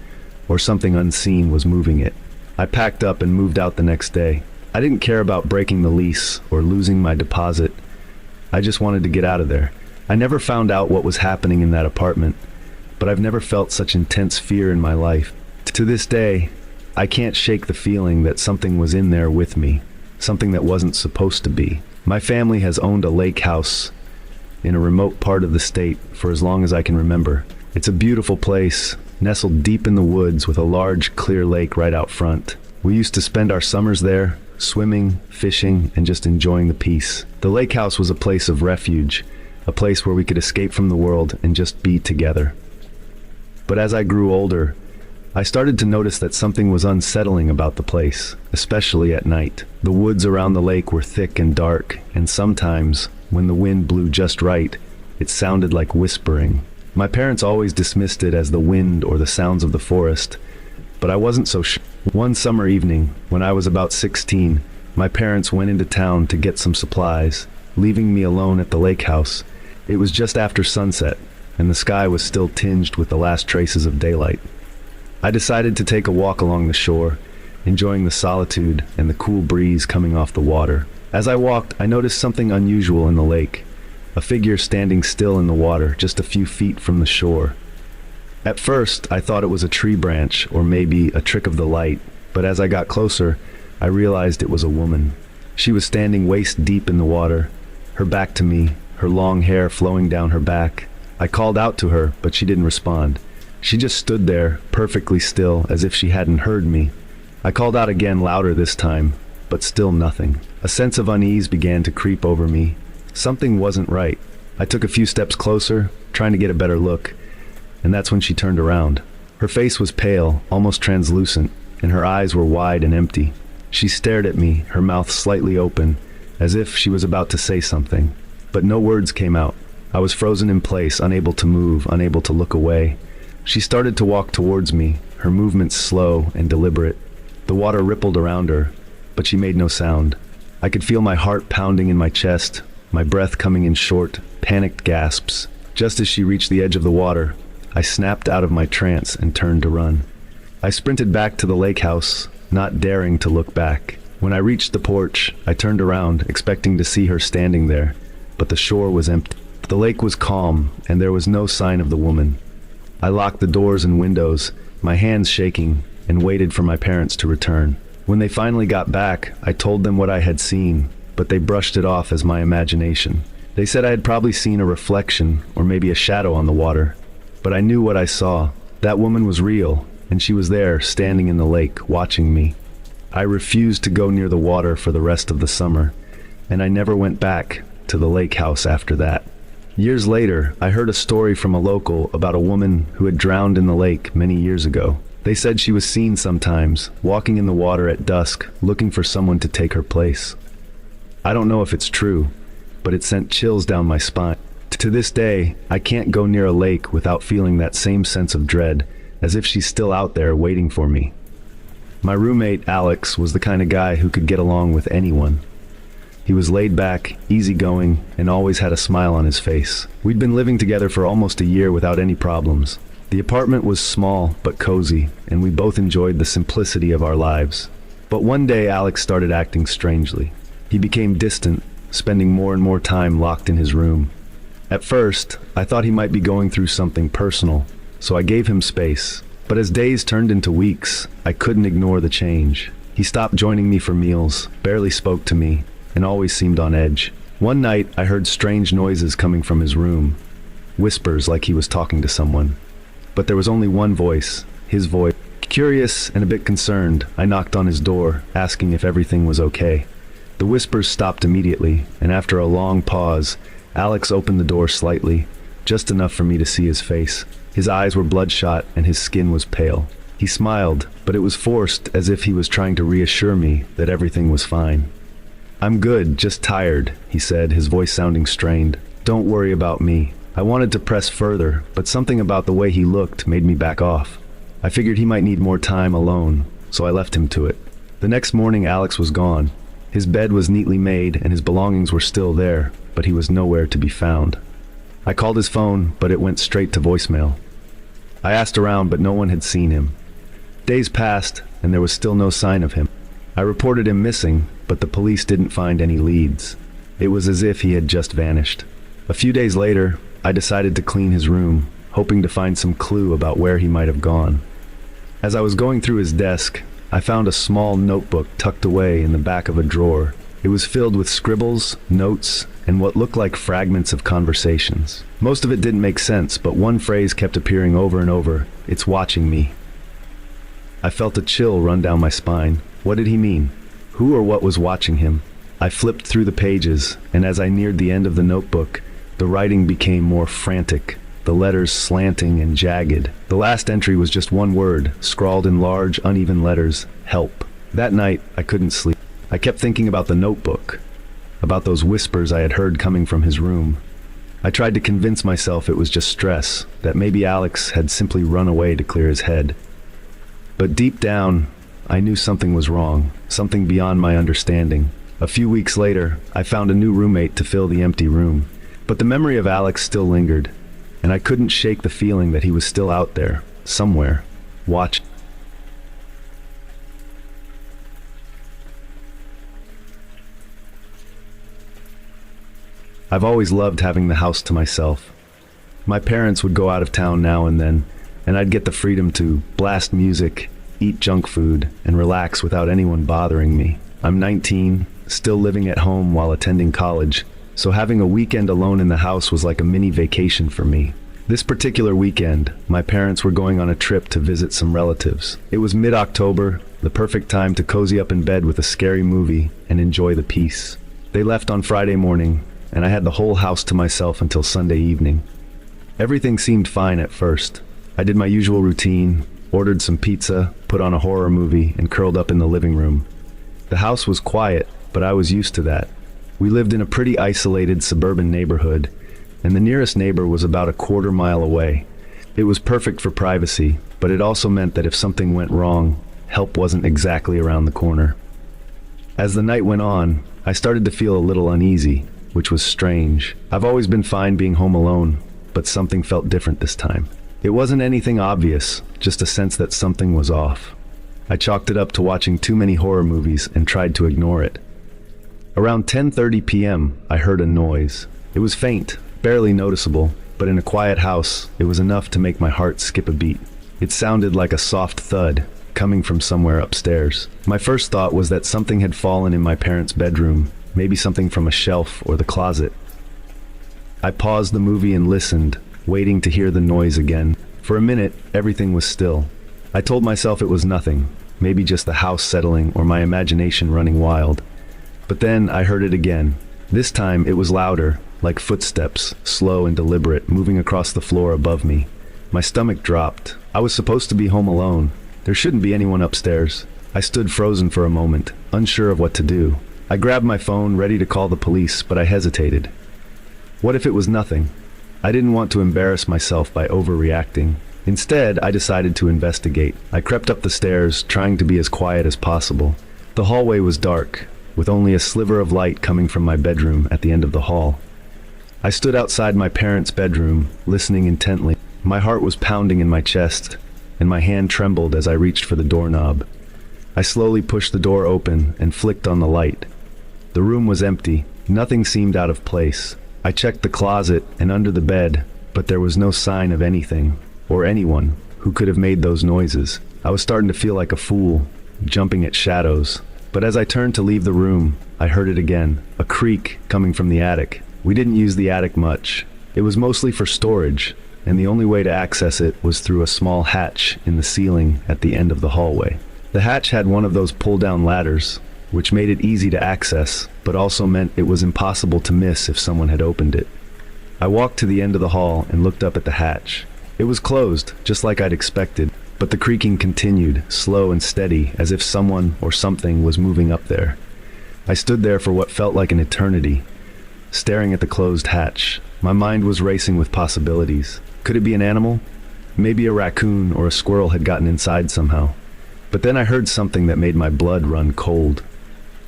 [SPEAKER 1] or something unseen was moving it. I packed up and moved out the next day. I didn't care about breaking the lease or losing my deposit. I just wanted to get out of there. I never found out what was happening in that apartment, but I've never felt such intense fear in my life. To this day, I can't shake the feeling that something was in there with me, something that wasn't supposed to be. My family has owned a lake house in a remote part of the state for as long as I can remember. It's a beautiful place, nestled deep in the woods with a large, clear lake right out front. We used to spend our summers there, swimming, fishing, and just enjoying the peace. The lake house was a place of refuge, a place where we could escape from the world and just be together. But as I grew older, I started to notice that something was unsettling about the place, especially at night. The woods around the lake were thick and dark, and sometimes, when the wind blew just right, it sounded like whispering. My parents always dismissed it as the wind or the sounds of the forest, but I wasn't so sure. One summer evening, when I was about 16, my parents went into town to get some supplies, leaving me alone at the lake house. It was just after sunset, and the sky was still tinged with the last traces of daylight. I decided to take a walk along the shore, enjoying the solitude and the cool breeze coming off the water. As I walked, I noticed something unusual in the lake, a figure standing still in the water just a few feet from the shore. At first, I thought it was a tree branch or maybe a trick of the light, but as I got closer, I realized it was a woman. She was standing waist deep in the water, her back to me, her long hair flowing down her back. I called out to her, but she didn't respond. She just stood there, perfectly still, as if she hadn't heard me. I called out again, louder this time, but still nothing. A sense of unease began to creep over me. Something wasn't right. I took a few steps closer, trying to get a better look, and that's when she turned around. Her face was pale, almost translucent, and her eyes were wide and empty. She stared at me, her mouth slightly open, as if she was about to say something, but no words came out. I was frozen in place, unable to move, unable to look away. She started to walk towards me, her movements slow and deliberate. The water rippled around her, but she made no sound. I could feel my heart pounding in my chest, my breath coming in short, panicked gasps. Just as she reached the edge of the water, I snapped out of my trance and turned to run. I sprinted back to the lake house, not daring to look back. When I reached the porch, I turned around, expecting to see her standing there, but the shore was empty. The lake was calm, and there was no sign of the woman. I locked the doors and windows, my hands shaking, and waited for my parents to return. When they finally got back, I told them what I had seen, but they brushed it off as my imagination. They said I had probably seen a reflection, or maybe a shadow on the water. But I knew what I saw. That woman was real, and she was there, standing in the lake, watching me. I refused to go near the water for the rest of the summer, and I never went back to the lake house after that. Years later, I heard a story from a local about a woman who had drowned in the lake many years ago. They said she was seen sometimes, walking in the water at dusk, looking for someone to take her place. I don't know if it's true, but it sent chills down my spine. To this day, I can't go near a lake without feeling that same sense of dread, as if she's still out there waiting for me. My roommate, Alex, was the kind of guy who could get along with anyone. He was laid back, easygoing, and always had a smile on his face. We'd been living together for almost a year without any problems. The apartment was small but cozy, and we both enjoyed the simplicity of our lives. But one day Alex started acting strangely. He became distant, spending more and more time locked in his room. At first, I thought he might be going through something personal, so I gave him space. But as days turned into weeks, I couldn't ignore the change. He stopped joining me for meals, barely spoke to me, and always seemed on edge. One night, I heard strange noises coming from his room, whispers like he was talking to someone. But there was only one voice, his voice. Curious and a bit concerned, I knocked on his door, asking if everything was okay. The whispers stopped immediately, and after a long pause, Alex opened the door slightly, just enough for me to see his face. His eyes were bloodshot and his skin was pale. He smiled, but it was forced, as if he was trying to reassure me that everything was fine. "I'm good, just tired," he said, his voice sounding strained. "Don't worry about me." I wanted to press further, but something about the way he looked made me back off. I figured he might need more time alone, so I left him to it. The next morning, Alex was gone. His bed was neatly made and his belongings were still there, but he was nowhere to be found. I called his phone, but it went straight to voicemail. I asked around, but no one had seen him. Days passed, and there was still no sign of him. I reported him missing, but the police didn't find any leads. It was as if he had just vanished. A few days later, I decided to clean his room, hoping to find some clue about where he might have gone. As I was going through his desk, I found a small notebook tucked away in the back of a drawer. It was filled with scribbles, notes, and what looked like fragments of conversations. Most of it didn't make sense, but one phrase kept appearing over and over: "It's watching me." I felt a chill run down my spine. What did he mean? Who or what was watching him? I flipped through the pages, and as I neared the end of the notebook, the writing became more frantic, the letters slanting and jagged. The last entry was just one word, scrawled in large, uneven letters: "Help." That night, I couldn't sleep. I kept thinking about the notebook, about those whispers I had heard coming from his room. I tried to convince myself it was just stress, that maybe Alex had simply run away to clear his head. But deep down, I knew something was wrong, something beyond my understanding. A few weeks later, I found a new roommate to fill the empty room. But the memory of Alex still lingered, and I couldn't shake the feeling that he was still out there, somewhere, watching. I've always loved having the house to myself. My parents would go out of town now and then, and I'd get the freedom to blast music, eat junk food, and relax without anyone bothering me. I'm 19, still living at home while attending college, so having a weekend alone in the house was like a mini vacation for me. This particular weekend, my parents were going on a trip to visit some relatives. It was mid-October, the perfect time to cozy up in bed with a scary movie and enjoy the peace. They left on Friday morning, and I had the whole house to myself until Sunday evening. Everything seemed fine at first. I did my usual routine, ordered some pizza, put on a horror movie, and curled up in the living room. The house was quiet, but I was used to that. We lived in a pretty isolated suburban neighborhood, and the nearest neighbor was about a quarter-mile away. It was perfect for privacy, but it also meant that if something went wrong, help wasn't exactly around the corner. As the night went on, I started to feel a little uneasy, which was strange. I've always been fine being home alone, but something felt different this time. It wasn't anything obvious, just a sense that something was off. I chalked it up to watching too many horror movies and tried to ignore it. Around 10:30 p.m., I heard a noise. It was faint, barely noticeable, but in a quiet house, it was enough to make my heart skip a beat. It sounded like a soft thud, coming from somewhere upstairs. My first thought was that something had fallen in my parents' bedroom, maybe something from a shelf or the closet. I paused the movie and listened, waiting to hear the noise again. For a minute, everything was still. I told myself it was nothing, maybe just the house settling or my imagination running wild. But then I heard it again. This time it was louder, like footsteps, slow and deliberate, moving across the floor above me. My stomach dropped. I was supposed to be home alone. There shouldn't be anyone upstairs. I stood frozen for a moment, unsure of what to do. I grabbed my phone, ready to call the police, but I hesitated. What if it was nothing? I didn't want to embarrass myself by overreacting. Instead, I decided to investigate. I crept up the stairs, trying to be as quiet as possible. The hallway was dark, with only a sliver of light coming from my bedroom at the end of the hall. I stood outside my parents' bedroom, listening intently. My heart was pounding in my chest, and my hand trembled as I reached for the doorknob. I slowly pushed the door open and flicked on the light. The room was empty. Nothing seemed out of place. I checked the closet and under the bed, but there was no sign of anything, or anyone, who could have made those noises. I was starting to feel like a fool, jumping at shadows. But as I turned to leave the room, I heard it again, a creak coming from the attic. We didn't use the attic much. It was mostly for storage, and the only way to access it was through a small hatch in the ceiling at the end of the hallway. The hatch had one of those pull-down ladders, which made it easy to access, but also meant it was impossible to miss if someone had opened it. I walked to the end of the hall and looked up at the hatch. It was closed, just like I'd expected, but the creaking continued, slow and steady, as if someone or something was moving up there. I stood there for what felt like an eternity, staring at the closed hatch. My mind was racing with possibilities. Could it be an animal? Maybe a raccoon or a squirrel had gotten inside somehow. But then I heard something that made my blood run cold.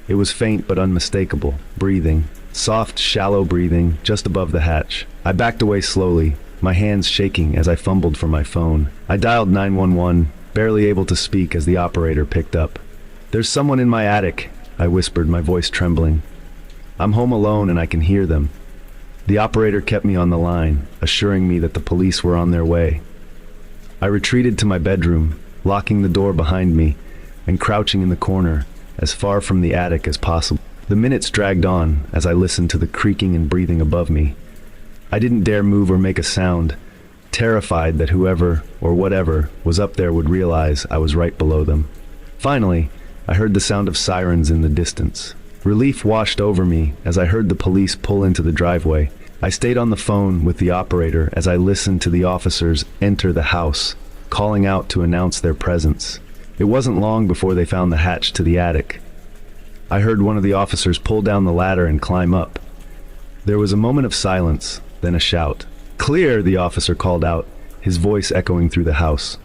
[SPEAKER 1] It was faint but unmistakable, breathing. Soft, shallow breathing, just above the hatch. I backed away slowly, my hands shaking as I fumbled for my phone. I dialed 911, barely able to speak as the operator picked up. "There's someone in my attic," I whispered, my voice trembling. "I'm home alone and I can hear them." The operator kept me on the line, assuring me that the police were on their way. I retreated to my bedroom, locking the door behind me and crouching in the corner, as far from the attic as possible. The minutes dragged on as I listened to the creaking and breathing above me. I didn't dare move or make a sound, terrified that whoever or whatever was up there would realize I was right below them. Finally, I heard the sound of sirens in the distance. Relief washed over me as I heard the police pull into the driveway. I stayed on the phone with the operator as I listened to the officers enter the house, calling out to announce their presence. It wasn't long before they found the hatch to the attic. I heard one of the officers pull down the ladder and climb up. There was a moment of silence, then a shout. "Clear!" the officer called out, his voice echoing through the house.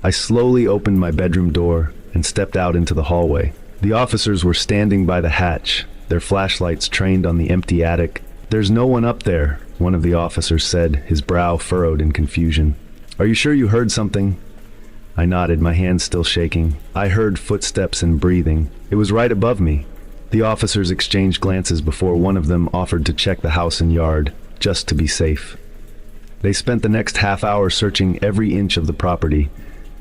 [SPEAKER 1] I slowly opened my bedroom door and stepped out into the hallway. The officers were standing by the hatch, their flashlights trained on the empty attic. "There's no one up there," one of the officers said, his brow furrowed in confusion. "Are you sure you heard something?" I nodded, my hands still shaking. I heard footsteps and breathing. It was right above me. The officers exchanged glances before one of them offered to check the house and yard, just to be safe. They spent the next half hour searching every inch of the property,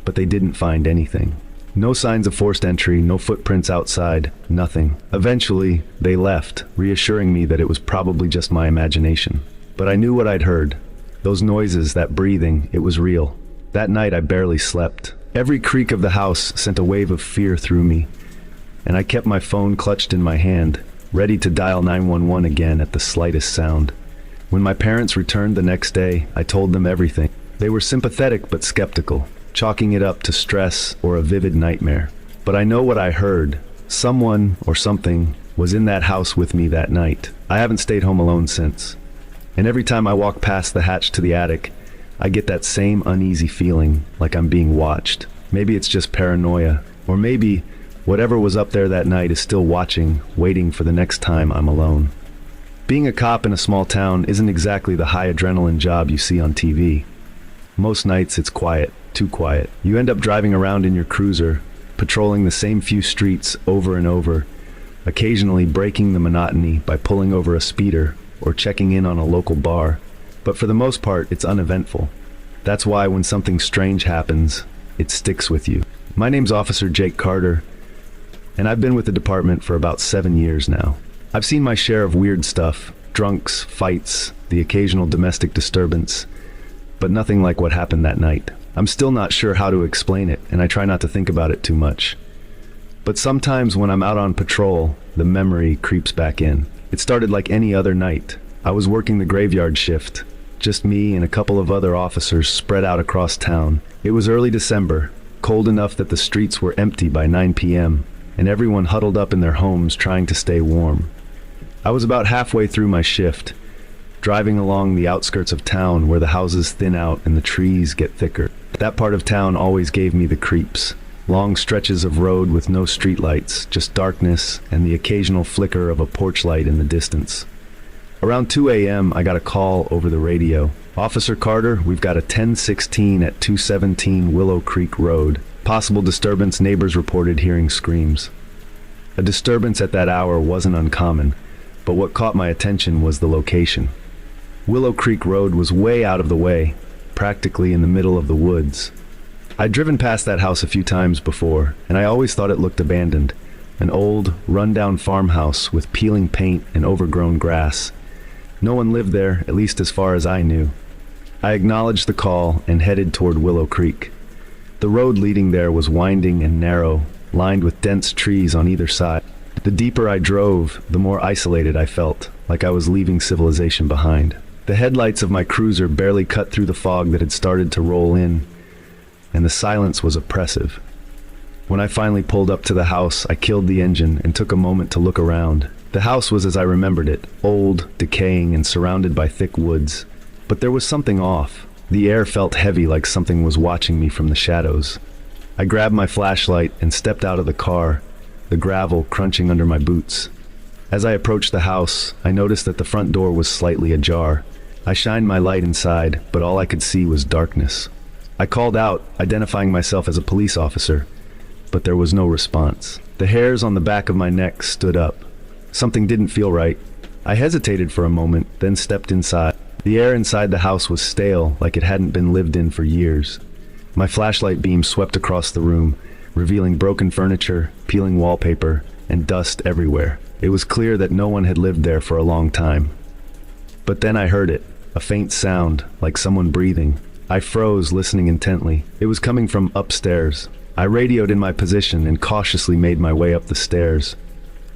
[SPEAKER 1] but they didn't find anything. No signs of forced entry, no footprints outside, nothing. Eventually, they left, reassuring me that it was probably just my imagination. But I knew what I'd heard. Those noises, that breathing, it was real. That night I barely slept. Every creak of the house sent a wave of fear through me, and I kept my phone clutched in my hand, ready to dial 911 again at the slightest sound. When my parents returned the next day, I told them everything. They were sympathetic but skeptical, chalking it up to stress or a vivid nightmare. But I know what I heard. Someone or something was in that house with me that night. I haven't stayed home alone since. And every time I walk past the hatch to the attic, I get that same uneasy feeling, like I'm being watched. Maybe it's just paranoia, or maybe whatever was up there that night is still watching, waiting for the next time I'm alone. Being a cop in a small town isn't exactly the high adrenaline job you see on TV. Most nights it's quiet, too quiet. You end up driving around in your cruiser, patrolling the same few streets over and over, occasionally breaking the monotony by pulling over a speeder or checking in on a local bar. But for the most part, it's uneventful. That's why when something strange happens, it sticks with you. My name's Officer Jake Carter, and I've been with the department for about 7 years now. I've seen my share of weird stuff, drunks, fights, the occasional domestic disturbance, but nothing like what happened that night. I'm still not sure how to explain it, and I try not to think about it too much. But sometimes when I'm out on patrol, the memory creeps back in. It started like any other night. I was working the graveyard shift, just me and a couple of other officers spread out across town. It was early December, cold enough that the streets were empty by 9 p.m., and everyone huddled up in their homes trying to stay warm. I was about halfway through my shift, driving along the outskirts of town where the houses thin out and the trees get thicker. That part of town always gave me the creeps. Long stretches of road with no streetlights, just darkness and the occasional flicker of a porch light in the distance. Around 2 a.m., I got a call over the radio. "Officer Carter, we've got a 1016 at 217 Willow Creek Road. Possible disturbance, neighbors reported hearing screams." A disturbance at that hour wasn't uncommon, but what caught my attention was the location. Willow Creek Road was way out of the way, practically in the middle of the woods. I'd driven past that house a few times before, and I always thought it looked abandoned. An old, run-down farmhouse with peeling paint and overgrown grass. No one lived there, at least as far as I knew. I acknowledged the call and headed toward Willow Creek. The road leading there was winding and narrow, lined with dense trees on either side. The deeper I drove, the more isolated I felt, like I was leaving civilization behind. The headlights of my cruiser barely cut through the fog that had started to roll in, and the silence was oppressive. When I finally pulled up to the house, I killed the engine and took a moment to look around. The house was as I remembered it, old, decaying, and surrounded by thick woods. But there was something off. The air felt heavy, like something was watching me from the shadows. I grabbed my flashlight and stepped out of the car, the gravel crunching under my boots. As I approached the house, I noticed that the front door was slightly ajar. I shined my light inside, but all I could see was darkness. I called out, identifying myself as a police officer, but there was no response. The hairs on the back of my neck stood up. Something didn't feel right. I hesitated for a moment, then stepped inside. The air inside the house was stale, like it hadn't been lived in for years. My flashlight beam swept across the room, revealing broken furniture, peeling wallpaper, and dust everywhere. It was clear that no one had lived there for a long time. But then I heard it, a faint sound, like someone breathing. I froze, listening intently. It was coming from upstairs. I radioed in my position and cautiously made my way up the stairs.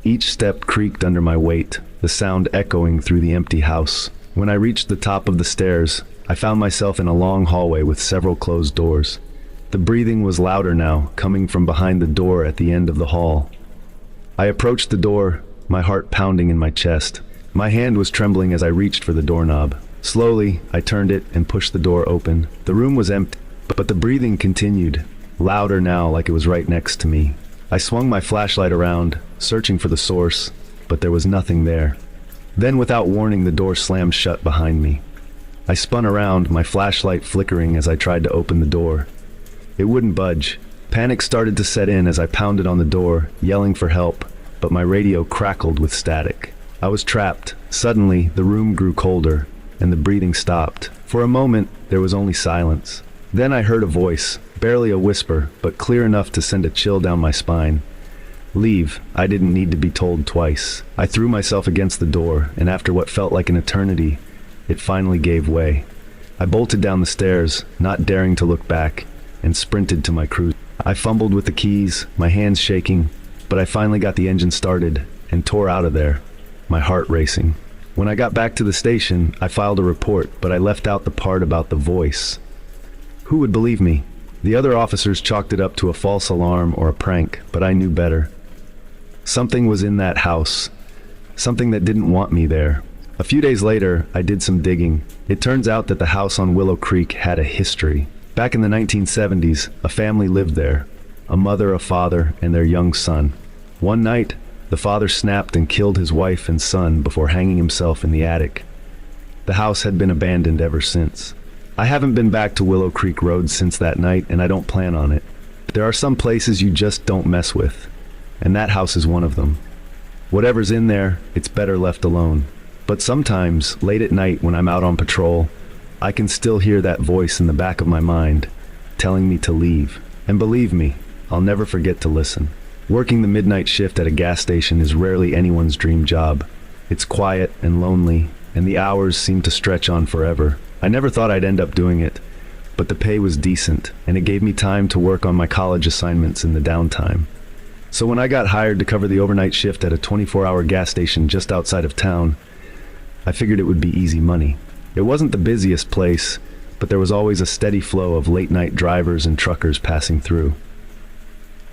[SPEAKER 1] Each step creaked under my weight, the sound echoing through the empty house. When I reached the top of the stairs, I found myself in a long hallway with several closed doors. The breathing was louder now, coming from behind the door at the end of the hall. I approached the door, my heart pounding in my chest. My hand was trembling as I reached for the doorknob. Slowly, I turned it and pushed the door open. The room was empty, but the breathing continued, louder now, like it was right next to me. I swung my flashlight around, searching for the source, but there was nothing there. Then, without warning, the door slammed shut behind me. I spun around, my flashlight flickering as I tried to open the door. It wouldn't budge. Panic started to set in as I pounded on the door, yelling for help, but my radio crackled with static. I was trapped. Suddenly, the room grew colder, and the breathing stopped. For a moment, there was only silence. Then I heard a voice, barely a whisper, but clear enough to send a chill down my spine. Leave. I didn't need to be told twice. I threw myself against the door, and after what felt like an eternity, it finally gave way. I bolted down the stairs, not daring to look back, and sprinted to my cruiser. I fumbled with the keys, my hands shaking, but I finally got the engine started and tore out of there, my heart racing. When I got back to the station, I filed a report, but I left out the part about the voice. Who would believe me? The other officers chalked it up to a false alarm or a prank, but I knew better. Something was in that house, something that didn't want me there. A few days later, I did some digging. It turns out that the house on Willow Creek had a history. Back in the 1970s, a family lived there, a mother, a father, and their young son. One night, the father snapped and killed his wife and son before hanging himself in the attic. The house had been abandoned ever since. I haven't been back to Willow Creek Road since that night, and I don't plan on it. There are some places you just don't mess with, and that house is one of them. Whatever's in there, it's better left alone. But sometimes, late at night when I'm out on patrol, I can still hear that voice in the back of my mind, telling me to leave. And believe me, I'll never forget to listen. Working the midnight shift at a gas station is rarely anyone's dream job. It's quiet and lonely, and the hours seem to stretch on forever. I never thought I'd end up doing it, but the pay was decent, and it gave me time to work on my college assignments in the downtime. So when I got hired to cover the overnight shift at a 24-hour gas station just outside of town, I figured it would be easy money. It wasn't the busiest place, but there was always a steady flow of late-night drivers and truckers passing through.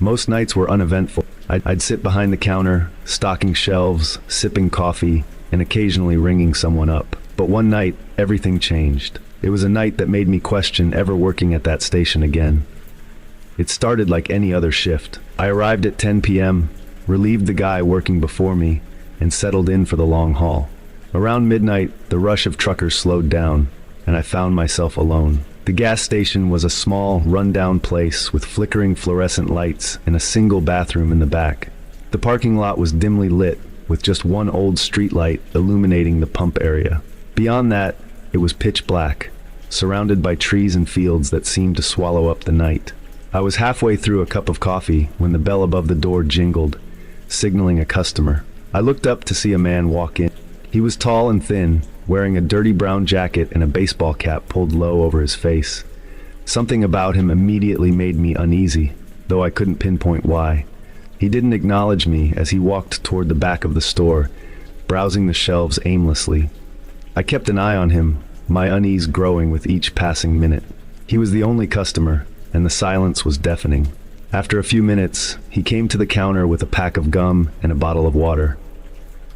[SPEAKER 1] Most nights were uneventful. I'd sit behind the counter, stocking shelves, sipping coffee, and occasionally ringing someone up. But one night, everything changed. It was a night that made me question ever working at that station again. It started like any other shift. I arrived at 10 p.m., relieved the guy working before me, and settled in for the long haul. Around midnight, the rush of truckers slowed down, and I found myself alone. The gas station was a small, run-down place with flickering fluorescent lights and a single bathroom in the back. The parking lot was dimly lit, with just one old streetlight illuminating the pump area. Beyond that, it was pitch black, surrounded by trees and fields that seemed to swallow up the night. I was halfway through a cup of coffee when the bell above the door jingled, signaling a customer. I looked up to see a man walk in. He was tall and thin, wearing a dirty brown jacket and a baseball cap pulled low over his face. Something about him immediately made me uneasy, though I couldn't pinpoint why. He didn't acknowledge me as he walked toward the back of the store, browsing the shelves aimlessly. I kept an eye on him, my unease growing with each passing minute. He was the only customer, and the silence was deafening. After a few minutes, he came to the counter with a pack of gum and a bottle of water.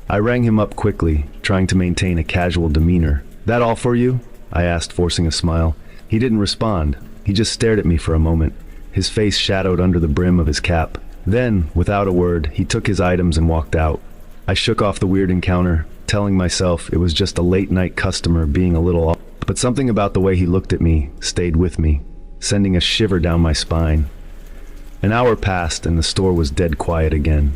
[SPEAKER 1] I rang him up quickly, trying to maintain a casual demeanor. "That all for you?" I asked, forcing a smile. He didn't respond. He just stared at me for a moment, his face shadowed under the brim of his cap. Then, without a word, he took his items and walked out. I shook off the weird encounter, telling myself it was just a late-night customer being a little off. But something about the way he looked at me stayed with me, sending a shiver down my spine. An hour passed and the store was dead quiet again.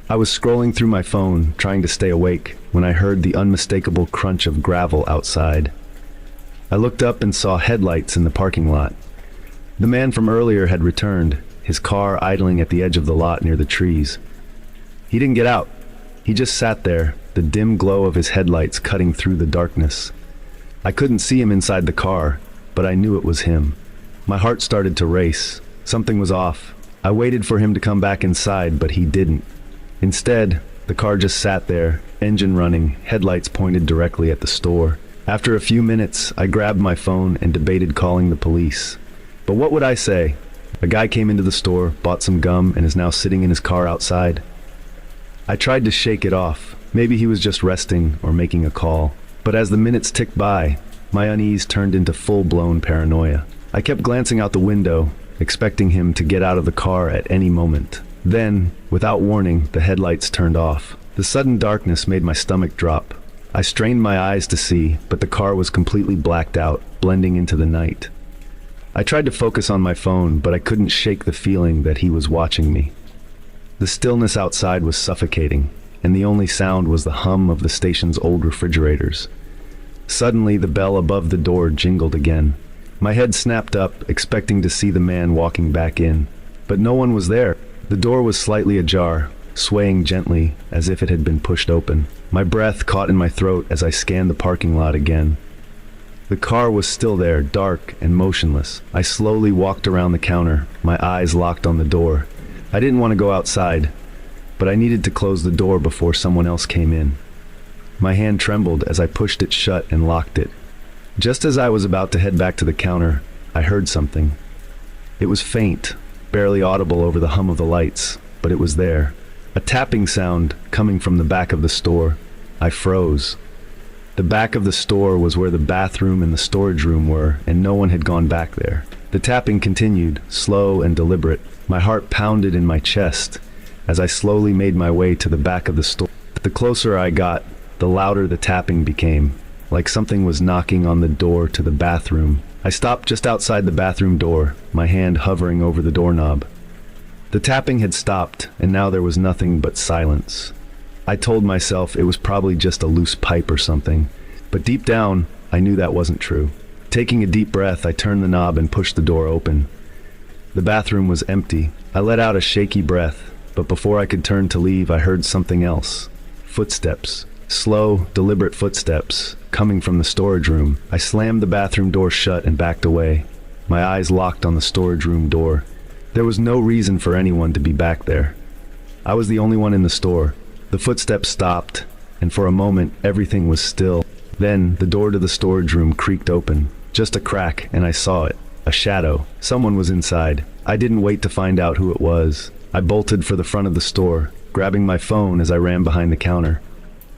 [SPEAKER 1] I was scrolling through my phone, trying to stay awake, when I heard the unmistakable crunch of gravel outside. I looked up and saw headlights in the parking lot. The man from earlier had returned, his car idling at the edge of the lot near the trees. He didn't get out. He just sat there, the dim glow of his headlights cutting through the darkness. I couldn't see him inside the car, but I knew it was him. My heart started to race. Something was off. I waited for him to come back inside, but he didn't. Instead, the car just sat there, engine running, headlights pointed directly at the store. After a few minutes, I grabbed my phone and debated calling the police. But what would I say? A guy came into the store, bought some gum, and is now sitting in his car outside. I tried to shake it off. Maybe he was just resting or making a call. But as the minutes ticked by, my unease turned into full-blown paranoia. I kept glancing out the window, expecting him to get out of the car at any moment. Then, without warning, the headlights turned off. The sudden darkness made my stomach drop. I strained my eyes to see, but the car was completely blacked out, blending into the night. I tried to focus on my phone, but I couldn't shake the feeling that he was watching me. The stillness outside was suffocating, and the only sound was the hum of the station's old refrigerators. Suddenly, the bell above the door jingled again. My head snapped up, expecting to see the man walking back in. But no one was there. The door was slightly ajar, swaying gently, as if it had been pushed open. My breath caught in my throat as I scanned the parking lot again. The car was still there, dark and motionless. I slowly walked around the counter, my eyes locked on the door. I didn't want to go outside, but I needed to close the door before someone else came in. My hand trembled as I pushed it shut and locked it. Just as I was about to head back to the counter, I heard something. It was faint, barely audible over the hum of the lights, but it was there. A tapping sound coming from the back of the store. I froze. The back of the store was where the bathroom and the storage room were, and no one had gone back there. The tapping continued, slow and deliberate. My heart pounded in my chest as I slowly made my way to the back of the store. The closer I got, the louder the tapping became, like something was knocking on the door to the bathroom. I stopped just outside the bathroom door, my hand hovering over the doorknob. The tapping had stopped, and now there was nothing but silence. I told myself it was probably just a loose pipe or something, but deep down, I knew that wasn't true. Taking a deep breath, I turned the knob and pushed the door open. The bathroom was empty. I let out a shaky breath, but before I could turn to leave, I heard something else. Footsteps. Slow, deliberate footsteps, coming from the storage room. I slammed the bathroom door shut and backed away, my eyes locked on the storage room door. There was no reason for anyone to be back there. I was the only one in the store. The footsteps stopped, and for a moment, everything was still. Then, the door to the storage room creaked open. Just a crack, and I saw it. A shadow. Someone was inside. I didn't wait to find out who it was. I bolted for the front of the store, grabbing my phone as I ran behind the counter.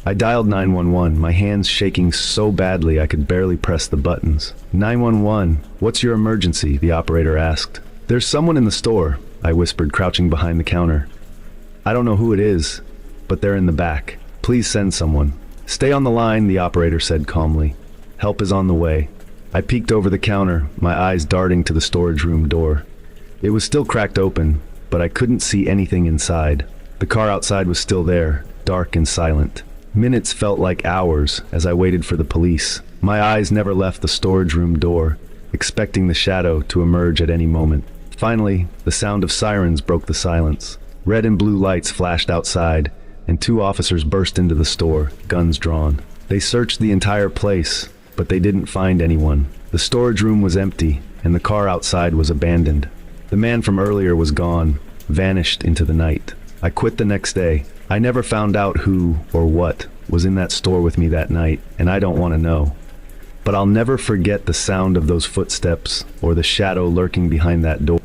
[SPEAKER 1] I dialed 911, my hands shaking so badly I could barely press the buttons. 911, what's your emergency? The operator asked. There's someone in the store, I whispered, crouching behind the counter. I don't know who it is, but they're in the back. Please send someone. Stay on the line, the operator said calmly. Help is on the way. I peeked over the counter, my eyes darting to the storage room door. It was still cracked open, but I couldn't see anything inside. The car outside was still there, dark and silent. Minutes felt like hours as I waited for the police. My eyes never left the storage room door, expecting the shadow to emerge at any moment. Finally, the sound of sirens broke the silence. Red and blue lights flashed outside, and two officers burst into the store, guns drawn. They searched the entire place, but they didn't find anyone. The storage room was empty, and the car outside was abandoned. The man from earlier was gone, vanished into the night. I quit the next day. I never found out who or what was in that store with me that night, and I don't want to know. But I'll never forget the sound of those footsteps or the shadow lurking behind that door.